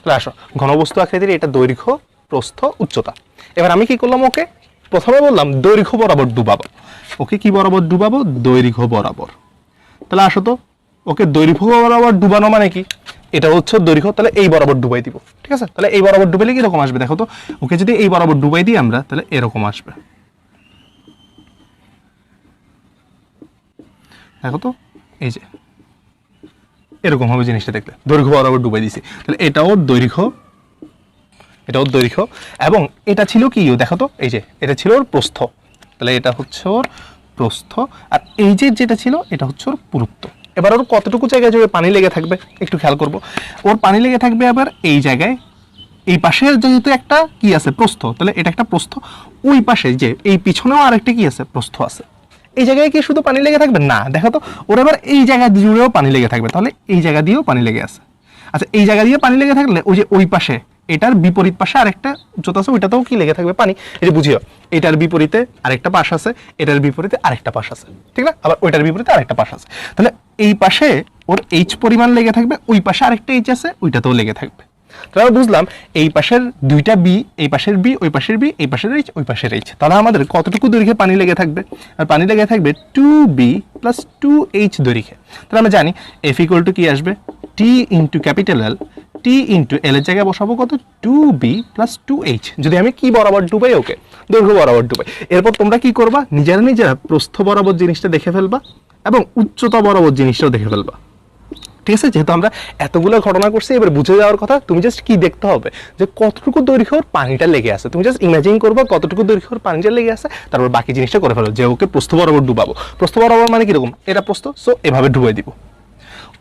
তাহলে আসো, ঘনবস্তু আকৃতির এটা দৈর্ঘ্য, প্রস্থ, উচ্চতা। এবার আমি কি করলাম, ওকে প্রথমে বললাম দৈর্ঘ্য বরাবর ডুবাবো। ওকে কি বরাবর ডুবাবো? দৈর্ঘ্য বরাবর। তাহলে আসো তো, ওকে দৈর্ঘ্য বরাবর ডুবানো মানে কি? এটা হচ্ছে দৈর্ঘ্য, তাহলে এই বরাবর ডুবাই দিব। ঠিক আছে, তাহলে এই বরাবর ডুবাইলে কিরকম আসবে দেখো তো। ওকে যদি এই বরাবর ডুবাই দিই আমরা, তাহলে এরকম আসবে। দেখো তো, এই যে এরকম হবে জিনিসটা দেখলে, দৈর্ঘ্য বরাবর ডুবাই দিছি। তাহলে এটাও দৈর্ঘ্য, এটাও দৈর্ঘ্য, এবং এটা ছিল কি দেখো তো, এই যে এটা ছিল ওর প্রস্থ, তাহলে এটা হচ্ছে ওর প্রস্থ, আর এই যে যেটা ছিল এটা হচ্ছে ওর পুরুত্ব। এবার ওর কতটুকু জায়গায় জুড়ে পানি লেগে থাকবে একটু খেয়াল করব। ওর পানি লেগে থাকবে আবার এই জায়গায়, এই পাশে যেহেতু একটা কি আছে প্রস্থ, তাহলে এটা একটা প্রস্থ, ওই পাশে যে এই পিছনেও আরেকটা কি আছে প্রস্থ আছে। এই জায়গায় কি শুধু পানি লেগে থাকবে না, দেখো তো ওর এবার এই জায়গা জুড়েও পানি লেগে থাকবে, তাহলে এই জায়গা দিয়েও পানি লেগে আছে। আচ্ছা, এই জায়গা দিয়ে পানি লেগে থাকলে ওই যে ওই পাশে এটার বিপরীত পাশে আরেকটা উচ্চতা আছে, ওইটাতেও কি লেগে থাকবে পানি। এই যে বুঝিও, এটার বিপরীতে আরেকটা পাশ আছে, এটার বিপরীতে আরেকটা পাশ আছে, ঠিক না? আবার ওইটার বিপরীতে আরেকটা পাশ আছে, তাহলে এই পাশে ওর এইচ পরিমাণ লেগে থাকবে, ওই পাশে আরেকটা এইচ আছে, ওইটাতেও লেগে থাকবে। তাহলে বুঝলাম এই পাশের দুইটা বি, এই পাশের বি, ওই পাশের বি, এই পাশের এইচ, ওই পাশের এইচ। তাহলে আমাদের কতটুকু দৈর্ঘ্যে পানি লেগে থাকবে? আর পানি লেগে থাকবে 2b + 2h দৈর্ঘ্যে। তাহলে আমরা জানি F = কি আসবে, T × capital L, T × L এর জায়গায় বসাবো কত, 2b + 2h। যদি আমি কি বরাবর ডুবাই, ওকে দৈর্ঘ্য বরাবর ডুবাই। এরপর তোমরা কি করবা, নিজেরা প্রস্থ বরাবর জিনিসটা দেখে ফেলবা এবং উচ্চতা বরাবর জিনিসটাও দেখে ফেলবা। ঠিক আছে, যেহেতু আমরা এতগুলো ঘটনা করছি, এবার বুঝে যাওয়ার কথা, তুমি জাস্ট কি দেখতে হবে যে কতটুকু দৈর্ঘ্যর পানিটা লেগে আছে। তুমি জাস্ট ইমাজিন করবা কতটুকু দৈর্ঘ্যর পানিটা লেগে আছে, তারপর বাকি জিনিসটা করে ফেলো। যে ওকে প্রস্থ বরাবর ডুবাবো, প্রস্থ বরাবর মানে কিরকম, এটা প্রস্থ, সো এভাবে ডুবাই দিব।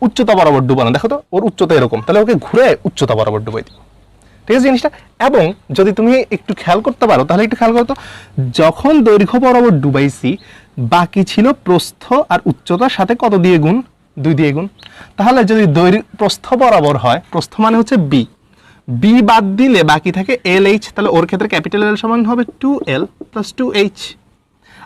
উচ্চতা বরাবর ডুবানো, দেখো তো ওর উচ্চতা এরকম, তাহলে ওকে ঘুরে উচ্চতা বরাবর ডুবাই দিব। ঠিক আছে জিনিসটা। এবং যদি তুমি একটু খেয়াল করতে পারো, তাহলে একটু খেয়াল করতো, যখন দৈর্ঘ্য বরাবর ডুবাইছি, বাকি ছিল প্রস্থ আর উচ্চতার সাথে কত দিয়ে গুণ, 2 দিয়ে গুণ। তাহলে যদি প্রস্থ বরাবর হয়, প্রস্থ মানে হচ্ছে বি, বি বাদ দিলে বাকি থাকে এল এইচ, তাহলে ওর ক্ষেত্রে ক্যাপিটাল এল সমান হবে 2l + 2h।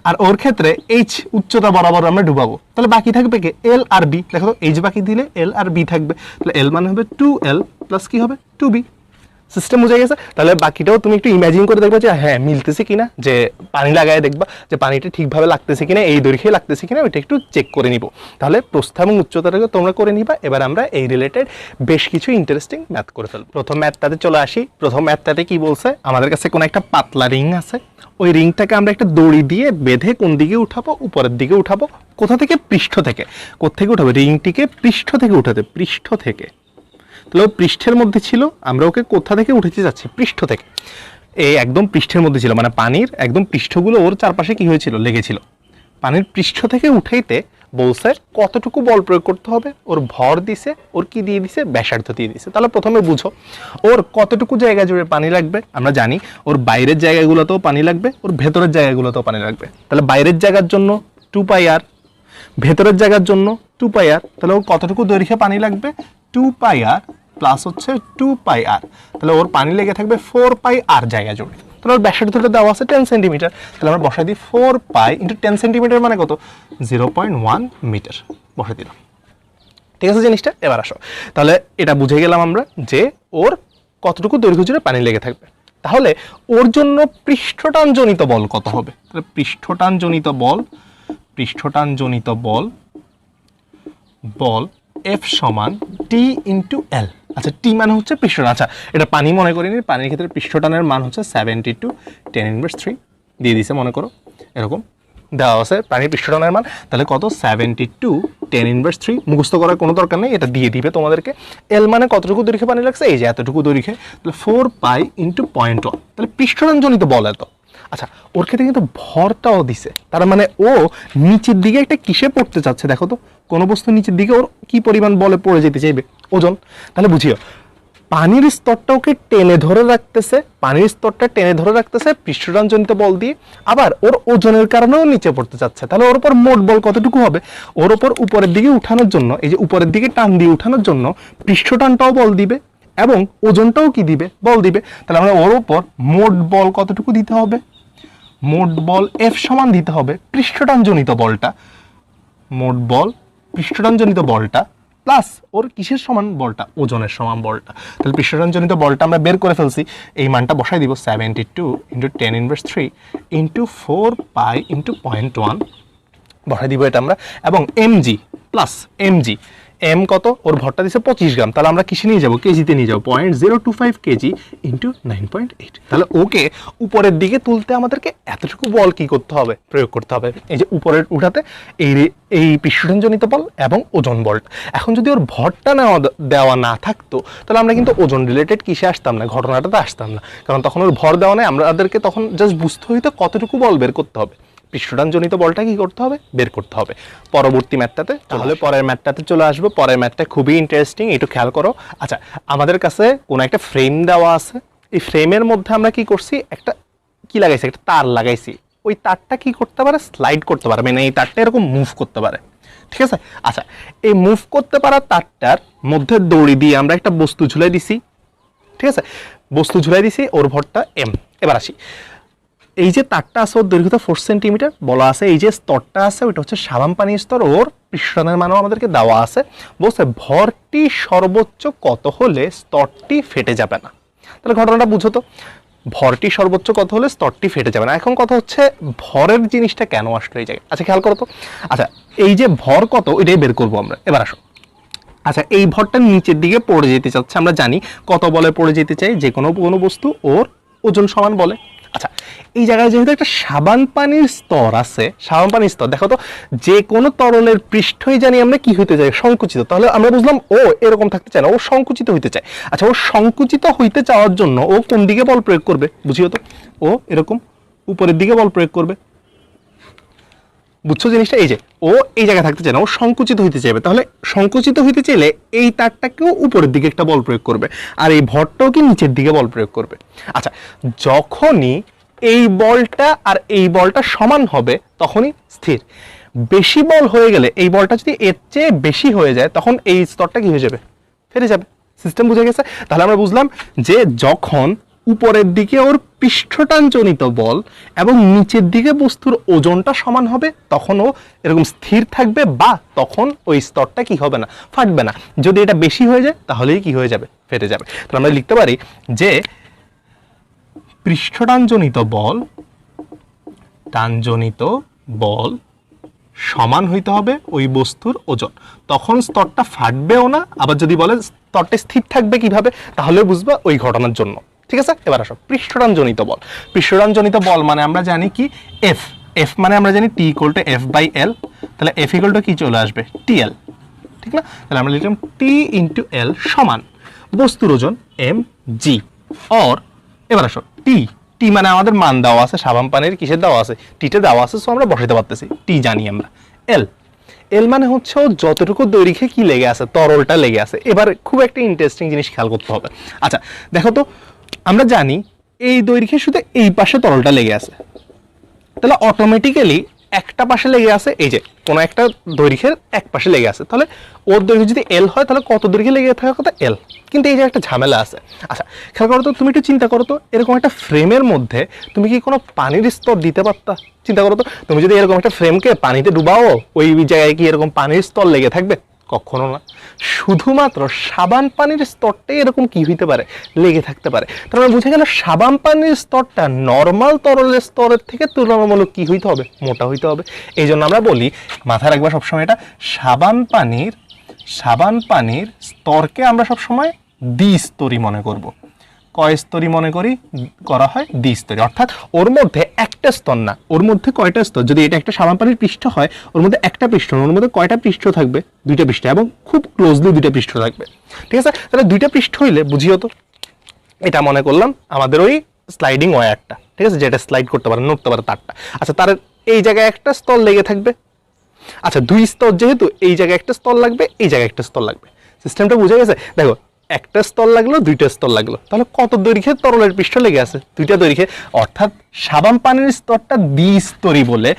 আর ওর ক্ষেত্রে এইচ উচ্চতা বরাবর আমরা ডুবাবো, তাহলে বাকি থাকবে কি এল আর বি। দেখো তো এইচ বাকি দিলে এল আর বি থাকবে, তাহলে এল মানে হবে 2l + কি হবে 2b। সিস্টেম বুঝে গেছে। তাহলে বাকিটাও তুমি একটু ইমাজিন করে দেখবা যে হ্যাঁ মিলতেছে কিনা, যে পানি লাগায় দেখবা যে পানিটা ঠিকভাবে লাগতেছে কিনা, এই দৈর্ঘ্যে লাগতেছে কিনা, ওইটা একটু চেক করে নিব। তাহলে প্রস্থ এবং উচ্চতাটাকে তোমরা করে নিবা। এবার আমরা এই রিলেটেড বেশ কিছু ইন্টারেস্টিং ম্যাথ করে ফেলবো। প্রথম ম্যাথটাতে চলে আসি। প্রথম ম্যাথটাতে কি বলছে, আমাদের কাছে কোনো একটা পাতলা রিং আছে, ওই রিংটাকে আমরা একটা দড়ি দিয়ে বেঁধে কোন দিকে উঠাবো, উপরের দিকে উঠাবো। কোথা থেকে? পৃষ্ঠ থেকে। কোত্থেকে উঠাবো? রিংটিকে পৃষ্ঠ থেকে উঠাতে, পৃষ্ঠ থেকে। তাহলে ও পৃষ্ঠের মধ্যে ছিল, আমরা ওকে কোথা থেকে উঠাতে যাচ্ছি? পৃষ্ঠ থেকে। এই একদম পৃষ্ঠের মধ্যে ছিল, মানে পানির একদম পৃষ্ঠগুলো ওর চারপাশে কি হয়েছিল, লেগেছিল। পানির পৃষ্ঠ থেকে উঠাইতে বলছে কতটুকু বল প্রয়োগ করতে হবে, ওর ভর দিছে, ওর কি দিয়ে দিছে, ব্যাসার্ধ দিয়ে দিছে। তাহলে প্রথমে বুঝো ওর কতটুকু জায়গা জুড়ে পানি লাগবে। আমরা জানি ওর বাইরের জায়গাগুলোতেও পানি লাগবে, ওর ভেতরের জায়গাগুলোতেও পানি লাগবে। তাহলে বাইরের জায়গার জন্য 2πr, ভেতরের জায়গার জন্য 2πr। তাহলে ওর কতটুকু দৈর্ঘ্যে পানি লাগবে? 2πr প্লাস হচ্ছে 2πr। তাহলে ওর পানি লেগে থাকবে 4πr জায়গা জুড়ে। তাহলে ওর ব্যাসার্ধটা দেওয়া আছে 10 সেন্টিমিটার। তাহলে আমরা বসাই দিই 4π × 10 সেন্টিমিটার মানে কত? 0.1 মিটার বসাই দিলাম। ঠিক আছে জিনিসটা। এবার আসো, তাহলে এটা বুঝে গেলাম আমরা যে ওর কতটুকু দৈর্ঘ্য জুড়ে পানি লেগে থাকবে। তাহলে ওর জন্য পৃষ্ঠটানজনিত বল কত হবে? তাহলে পৃষ্ঠটানজনিত বল F সমান T × L। আচ্ছা, টি মানে হচ্ছে পৃষ্ঠটান। আচ্ছা, এটা পানি মনে করিনি, পানির ক্ষেত্রে পৃষ্ঠটানের মান হচ্ছে 72 10⁻³ দিয়ে দিছে, মনে করো এরকম দেওয়া আছে পানির পৃষ্ঠটানের মান। তাহলে কত? 72 10⁻³ মুখস্থ করার কোনো দরকার নেই, এটা দিয়ে দিবে তোমাদেরকে। এল মানে কতটুকু দৈর্ঘ্যে পানি লাগছে, এই যে এতটুকু দৈর্ঘ্যে। তাহলে 4π × 0.1। তাহলে পৃষ্ঠটানজনিত বল এত। আচ্ছা, ওর ক্ষেত্রে কিন্তু ভরটাও দিছে, তার মানে ও নিচের দিকে একটা কিসে পড়তে চাচ্ছে। দেখো তো, কোনো বস্তু নিচের দিকে ওর কি পরিমাণ বলে পড়ে যেতে চাইবে? ওজন। তাহলে বুঝিও পানির স্তরটা ওকে টেনে ধরে রাখতেছে, পৃষ্ঠটানজনিত বল দিয়ে। আবার ওর ওজনের কারণেও নিচে পড়তে চাচ্ছে। তাহলে ওর উপর মোট বল কতটুকু হবে? ওর উপর উপরের দিকে উঠানোর জন্য, এই যে উপরের দিকে টান দিয়ে উঠানোর জন্য পৃষ্ঠটানটাও বল দিবে এবং ওজনটাও কি দিবে, বল দিবে। তাহলে আমরা ওর উপর মোট বল কতটুকু দিতে হবে, মোট বল F সমান দিতে হবে পৃষ্ঠটানজনিত বলটা, মোট বল পৃষ্ঠটানজনিত বলটা প্লাস ওর কিসের সমান বলটা, ওজনের সমান বলটা। তাহলে পৃষ্ঠটানজনিত বলটা আমরা বের করে ফেলছি, এই মানটা বসাই দিব 72 × 10⁻³ × 4π × 0.1 বসাই দিব এটা আমরা, এবং mg প্লাস mg, এম কত, ওর ভরটা দিচ্ছে 25 গ্রাম, তাহলে আমরা কিসে নিয়ে যাবো, কেজিতে নিয়ে যাবো, 0.025 কেজি × 9.8। তাহলে ওকে উপরের দিকে তুলতে আমাদেরকে এতটুকু বল কি করতে হবে, প্রয়োগ করতে হবে, এই যে উপরের উঠাতে এই পৃষ্ঠটানজনিত বল এবং ওজন বলটা। এখন যদি ওর ভরটা দেওয়া না থাকতো তাহলে আমরা কিন্তু ওজন রিলেটেড কিসে আসতাম না, ঘটনাটাতে আসতাম না, কারণ তখন ওর ভর দেওয়া নেই, আমাদেরকে তখন জাস্ট বুঝতে হইতো কতটুকু বল বের করতে হবে, পৃষ্ঠটানজনিত বলটা কি করতে হবে, বের করতে হবে পরবর্তী ম্যাথটাতে। তাহলে পরের ম্যাথটাতে চলে আসবো। পরের ম্যাথটা খুবই ইন্টারেস্টিং, একটু খেয়াল করো। আচ্ছা, আমাদের কাছে কোনো একটা ফ্রেম দেওয়া আছে, এই ফ্রেমের মধ্যে আমরা কি করছি, একটা কি লাগাইছি, একটা তার লাগাইছি, ওই তারটা কি করতে পারে, স্লাইড করতে পারে, মানে এই তারটা এরকম মুভ করতে পারে, ঠিক আছে। আচ্ছা, এই মুভ করতে পারা তারটার মধ্যে দড়ি দিয়ে আমরা একটা বস্তু ঝুলাই দিছি, ঠিক আছে, বস্তু ঝুলাই দিছি, ওর ভরটা m। এবার আসি, এই যে তারটা আছে ওর দৈর্ঘ্যতা 4 সেন্টিমিটার বলা আছে, এই যে স্তরটা আছে ওইটা হচ্ছে সাবান পানির স্তর, ওর পৃষ্ঠটানের মানও আমাদেরকে দেওয়া আছে, বলছে ভরটি সর্বোচ্চ কত হলে স্তরটি ফেটে যাবে না। তাহলে ঘটনাটা বুঝো তো, ভরটি সর্বোচ্চ কত হলে স্তরটি ফেটে যাবে না। এখন কথা হচ্ছে ভরের জিনিসটা কেন আসলো এই জায়গায়, আচ্ছা খেয়াল করো তো। আচ্ছা, এই যে ভর কত ওইটাই বের করবো আমরা। এবার আসো, আচ্ছা এই ভরটা নিচের দিকে পড়ে যেতে চাচ্ছে, আমরা জানি কত বলে পড়ে যেতে চাই, যে কোনো বস্তু ওর ওজন সমান বলে। আচ্ছা, এই জায়গায় যেহেতু একটা সাবান পানির স্তর আছে, সাবান পানির স্তর, দেখো তো যে কোনো তরলের পৃষ্ঠই জানি আমরা কি হইতে চাই, সংকুচিত, তাহলে আমরা বুঝলাম ও এরকম থাকতে চায় না, ও সংকুচিত হইতে চায়। আচ্ছা, ও সংকুচিত হইতে চাওয়ার জন্য ও কোন দিকে বল প্রয়োগ করবে, বুঝিও তো, ও এরকম উপরের দিকে বল প্রয়োগ করবে, বুঝছো জিনিসটা। এই যে ও এই জায়গায় থাকতে চায় না, ও সংকুচিত হইতে চাইবে, তাহলে সংকুচিত হইতে চাইলে এই তারটাকেও উপরের দিকে একটা বল প্রয়োগ করবে, আর এই ভরটাও কি নিচের দিকে বল প্রয়োগ করবে। আচ্ছা, যখনই এই বলটা আর এই বলটা সমান হবে তখনই স্থির। বেশি বল হয়ে গেলে, এই বলটা যদি এর চেয়ে বেশি হয়ে যায় তখন এই স্তরটা কি হয়ে যাবে, ফেটে যাবে। সিস্টেম বুঝে গেছে। তাহলে আমরা বুঝলাম যে যখন উপরের দিকে ওর পৃষ্ঠটানজনিত বল এবং নিচের দিকে বস্তুর ওজনটা সমান হবে তখন ও এরকম স্থির থাকবে, বা তখন ওই স্তরটা কি হবে না, ফাটবে না। যদি এটা বেশি হয়ে যায় তাহলেই কি হয়ে যাবে, ফেটে যাবে। তাহলে আমরা লিখতে পারি যে পৃষ্ঠটানজনিত বল সমান হইতে হবে ওই বস্তুর ওজন, তখন স্তরটা ফাটবেও না। আবার যদি বলে স্তরটা স্থির থাকবে কিভাবে, তাহলে বুঝবা ওই ঘটনার জন্য, ঠিক আছে। এবার আসো পৃষ্ঠটানজনিত বল। পৃষ্ঠটানজনিত বল মানে আমরা জানি কি এফ, এফ মানে আমরা জানি টি ইকুয়াল টু F/L, তাহলে এফ ইকুয়াল টু কি চলে আসবে, TL, ঠিক না। তাহলে আমরা লিখলাম T × L সমান বস্তুর ওজন mg, অর এবার আসো টি মানে আমাদের মান দেওয়া আছে, সাবান পানির কিসের দেওয়া আছে, টিতে দেওয়া আছে, সো আমরা বসাইতে পারতেছি, টি জানি আমরা। এল মানে হচ্ছে ও যতটুকু দৈর্ঘ্যে কি লেগে আছে, তরলটা লেগে আছে। এবার খুব একটা ইন্টারেস্টিং জিনিস খেয়াল করতে হবে। আচ্ছা দেখো তো, আমরা জানি এই দৈর্ঘ্যে শুধু এই পাশে তরলটা লেগে আছে, তাহলে অটোমেটিক্যালি একটা পাশে লেগে আছে, এই যে কোনো একটা দৈর্ঘ্যের এক পাশে লেগে আছে, তাহলে ওর দৈর্ঘ্য যদি এল হয় তাহলে কত দৈর্ঘ্যে লেগে থাকার কথা, এল। কিন্তু এই যে একটা ঝামেলা আছে। আচ্ছা খেয়াল করো তো, তুমি একটু চিন্তা করো তো, এরকম একটা ফ্রেমের মধ্যে তুমি কি কোনো পানির স্তর দিতে পারতা? চিন্তা করো তো, তুমি যদি এরকম একটা ফ্রেমকে পানিতে ডুবাও, ওই জায়গায় কি এরকম পানির স্তর লেগে থাকবে? কখনো না। শুধুমাত্র সাবান পানির স্তরটাই এরকম কি হইতে পারে, লেগে থাকতে পারে। তার মানে বুঝে গেল সাবান পানির স্তরটা নর্মাল তরলের স্তরের থেকে তুলনামূলক কি হইতে হবে, মোটা হইতে হবে। এই জন্য আমরা বলি, মাথায় রাখবা সবসময় এটা, সাবান পানির স্তরকে আমরা সবসময় দ্বিস্তরী মনে করব। কয় স্তরী মনে করা হয়, দ্বিস্তরী। অর্থাৎ ওর মধ্যে একটা স্তর না, ওর মধ্যে কয়টা স্তর। যদি এটা একটা সাবান পানির পৃষ্ঠ হয়, ওর মধ্যে একটা পৃষ্ঠ, ওর মধ্যে কয়টা পৃষ্ঠ থাকবে, দুইটা পৃষ্ঠ, এবং খুব ক্লোজলি দুইটা পৃষ্ঠ থাকবে, ঠিক আছে। তাহলে দুইটা পৃষ্ঠ হইলে বুঝিও তো, এটা মনে করলাম আমাদের ওই স্লাইডিং ওয়্যারটা, ঠিক আছে, যেটা স্লাইড করতে পারে, নড়তে পারে তারটা। আচ্ছা, তার এই জায়গায় একটা স্তর লেগে থাকবে। আচ্ছা, দুই স্তর যেহেতু, এই জায়গায় একটা স্তর লাগবে, এই জায়গায় একটা স্তর লাগবে। সিস্টেমটা বুঝে গেছে? দেখো, একটা স্তর লাগলো, দুইটা স্তর লাগলো, তাহলে কত দৈর্ঘ্যে তরলের পৃষ্ঠ লেগে আছে, দুইটা দৈর্ঘ্যে। অর্থাৎ সাবান পানির স্তরটা দ্বিস্তরী বলে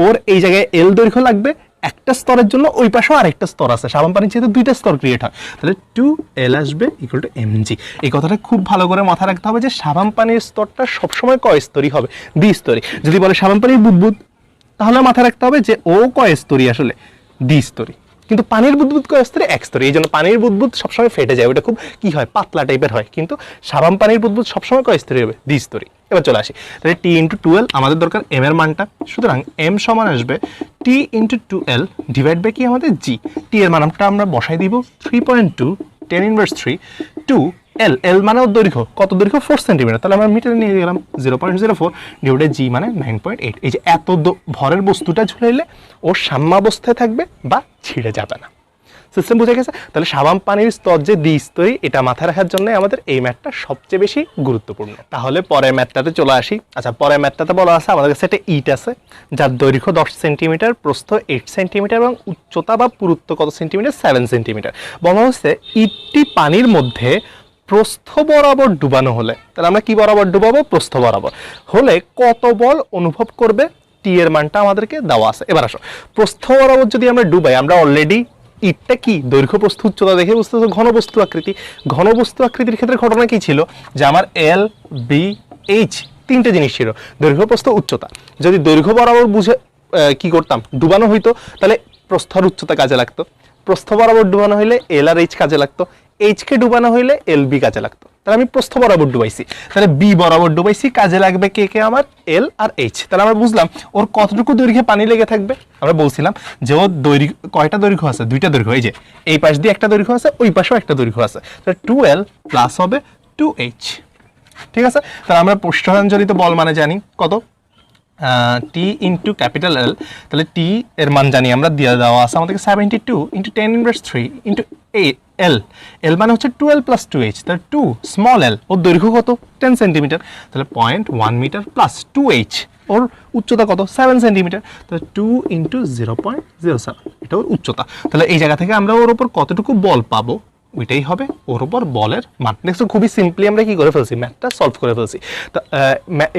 ওর এই জায়গায় এল দৈর্ঘ্য লাগবে, একটা স্তরের জন্য ওই পাশেও আরেকটা স্তর আছে, সাবান পানির যেহেতু দুইটা স্তর ক্রিয়েট হয়, তাহলে 2L আসবে ইকুয়াল টু mg। এই কথাটা খুব ভালো করে মাথায় রাখতে হবে যে সাবান পানির স্তরটা সবসময় কয় স্তরই হবে, দ্বিস্তরী। যদি বলে সাবান পানির বুদবুদ, তাহলে মাথায় রাখতে হবে যে ও কয় স্তরী, আসলে দ্বিস্তরী। কিন্তু পানির বুদবুদ কয় স্তরে, এক স্তরে। এই জন্য পানির বুদবুদ সবসময় ফেটে যায়, ওটা খুব কি হয়, পাতলা টাইপের হয়। কিন্তু সাবান পানির বুদবুদ সবসময় কয় স্তরী হবে, দ্বিস্তরী। এবার চলে আসি, তাহলে টি ইন্টু 2L আমাদের দরকার এম এর মানটা, সুতরাং এম সমান আসবে টি ইন্টু 2L ডিভাইড বাই কি আমাদের জি। টি এর মানটা আমরা বসাই দিব 3.2 10 ইনভার্স 3 2 এল, এল মানে ওর দৈর্ঘ্য, কত দৈর্ঘ্য 4 সেন্টিমিটার, তাহলে আমরা মিটারে নিয়ে গেলাম 0.04 ডিভাইডেড জি মানে 9.8। এই যে এত ভরের বস্তুটা ঝুলাইলে ও সাম্যাবস্থায় থাকবে বা ছিঁড়ে যাবে না। সিস্টেম বুঝে গেছে? তাহলে সাবান পানির স্তর যে দ্বিস্তরী, এটা মাথায় রাখার জন্য আমাদের এই ম্যাথটা সবচেয়ে বেশি গুরুত্বপূর্ণ। তাহলে পরের ম্যাথটাতে চলে আসি। আচ্ছা, পরের ম্যাথটাতে বলা আছে আমাদের কাছে একটা ইট আছে যার দৈর্ঘ্য 10 সেন্টিমিটার, প্রস্থ 8 সেন্টিমিটার এবং উচ্চতা বা পুরুত্ব কত সেন্টিমিটার, 7 সেন্টিমিটার। বলা হচ্ছে ইটটি পানির মধ্যে প্রস্থ বরাবর ডুবানো হলে, তাহলে আমরা কি বরাবর ডুবাবো, প্রস্থ বরাবর হলে কত বল অনুভব করবে, টি এর মানটা আমাদেরকে দেওয়া আছে। এবার আসো, প্রস্থ বরাবর যদি আমরা ডুবাই, আমরা অলরেডি ইটটা কি দৈর্ঘ্য প্রস্থ উচ্চতা দেখে বুঝতেছো, ঘনবস্তু আকৃতি। ঘনবস্তু আকৃতির ক্ষেত্রে ঘটনা কি ছিল যে আমার এল বি এইচ তিনটে জিনিস ছিল, দৈর্ঘ্য প্রস্থ উচ্চতা। যদি দৈর্ঘ্য বরাবর বুঝে কি করতাম, ডুবানো হইতো, তাহলে প্রস্থ আর উচ্চতা কাজে লাগতো। প্রস্থ বরাবর ডুবানো হইলে এল আর এইচ কাজে লাগতো, এইচ কে ডুবানো হইলে এল বি কাজে লাগতো। তাহলে আমি প্রস্থ বরাবর ডুবাইছি, তাহলে বি বরাবর ডুবাইছি, কাজে লাগবে কে কে, আমার এল আর এইচ। তাহলে আমরা বুঝলাম ওর কতটুকু দৈর্ঘ্যে পানি লেগে থাকবে। আমরা বলছিলাম যে ওর দৈর্ঘ্য কয়টা দৈর্ঘ্য আছে, দুইটা দৈর্ঘ্য। এই যে এই পাশ দিয়ে একটা দৈর্ঘ্য আছে, ওই পাশেও একটা দৈর্ঘ্য আছে, তাহলে 2L প্লাস হবে 2H। ঠিক আছে, তাহলে আমরা পৃষ্ঠটানজনিত বল মানে জানি কত, টি ইন্টু ক্যাপিটাল এল, তাহলে টি এর মান জানি আমরা, দিয়ে দেওয়া আছে আমাদেরকে 72 ইন্টু 10 ইনভার্স 3 ইন্টু এল, এল মানে হচ্ছে 2L প্লাস 2H, তাহলে 2 স্মল এল, ওর দৈর্ঘ্য কত 10 সেন্টিমিটার, তাহলে 0.1 মিটার প্লাস 2H, ওর উচ্চতা কত 7 সেন্টিমিটার, তাহলে 2 ইন্টু 0.07, এটা ওর উচ্চতা। তাহলে এই জায়গা থেকে আমরা ওর উপর কতটুকু বল পাবো, ওইটাই হবে ওর উপর বলের মান। দেখছো খুবই সিম্পলি আমরা কি করে ফেলছি, ম্যাথটা সলভ করে ফেলছি। তো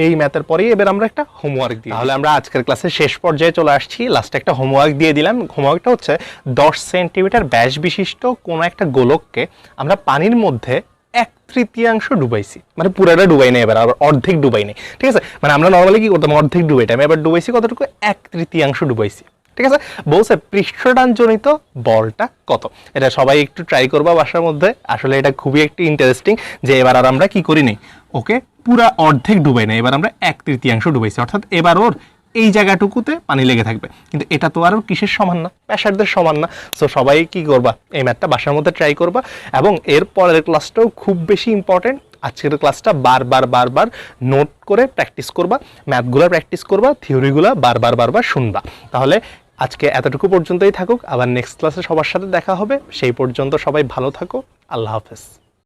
এই ম্যাথের পরেই এবার আমরা একটা হোমওয়ার্ক দিই। তাহলে আমরা আজকের ক্লাসের শেষ পর্যায়ে চলে আসছি, লাস্টে একটা হোমওয়ার্ক দিয়ে দিলাম। হোমওয়ার্কটা হচ্ছে 10 সেন্টিমিটার ব্যাস বিশিষ্ট কোনো একটা গোলককে আমরা পানির মধ্যে 1/3 ডুবাইছি, মানে পুরোটা ডুবাই নেই, এবার আবার অর্ধেক ডুবাই নেই। ঠিক আছে, মানে আমরা নর্মালি কি করতাম, অর্ধেক ডুবাইতাম, এবার ডুবাইছি কতটুকু, 1/3 ডুবাইছি। ঠিক আছে, বলছে পৃষ্ঠটানজনিত বলটা কত। এটা সবাই একটু ট্রাই করবা বাসার মধ্যে, আসলে এটা খুবই একটু ইন্টারেস্টিং। যে এবার আর আমরা কি করি নাই, ওকে পুরা অর্ধেক ডুবাই না, এবার আমরা 1/3 ডুবাইছি, অর্থাৎ এবার ওর এই জায়গাটুকুতে পানি লেগে থাকবে। কিন্তু এটা তো আর কিসের সমান না, প্রেসারদের সমান না। সো সবাই কি করবা, এই ম্যাথটা বাসার মধ্যে ট্রাই করবা, এবং এর পরের ক্লাসটাও খুব বেশি ইম্পর্টেন্ট। আজকের ক্লাসটা বারবার নোট করে প্র্যাকটিস করবা, ম্যাথগুলো প্র্যাকটিস করবা, থিওরিগুলো বারবার শুনবা। তাহলে আজকে এতটুকু পর্যন্তই থাকুক, আবার নেক্সট ক্লাসে সবার সাথে দেখা হবে। সেই পর্যন্ত সবাই ভালো থাকো, আল্লাহ হাফেজ।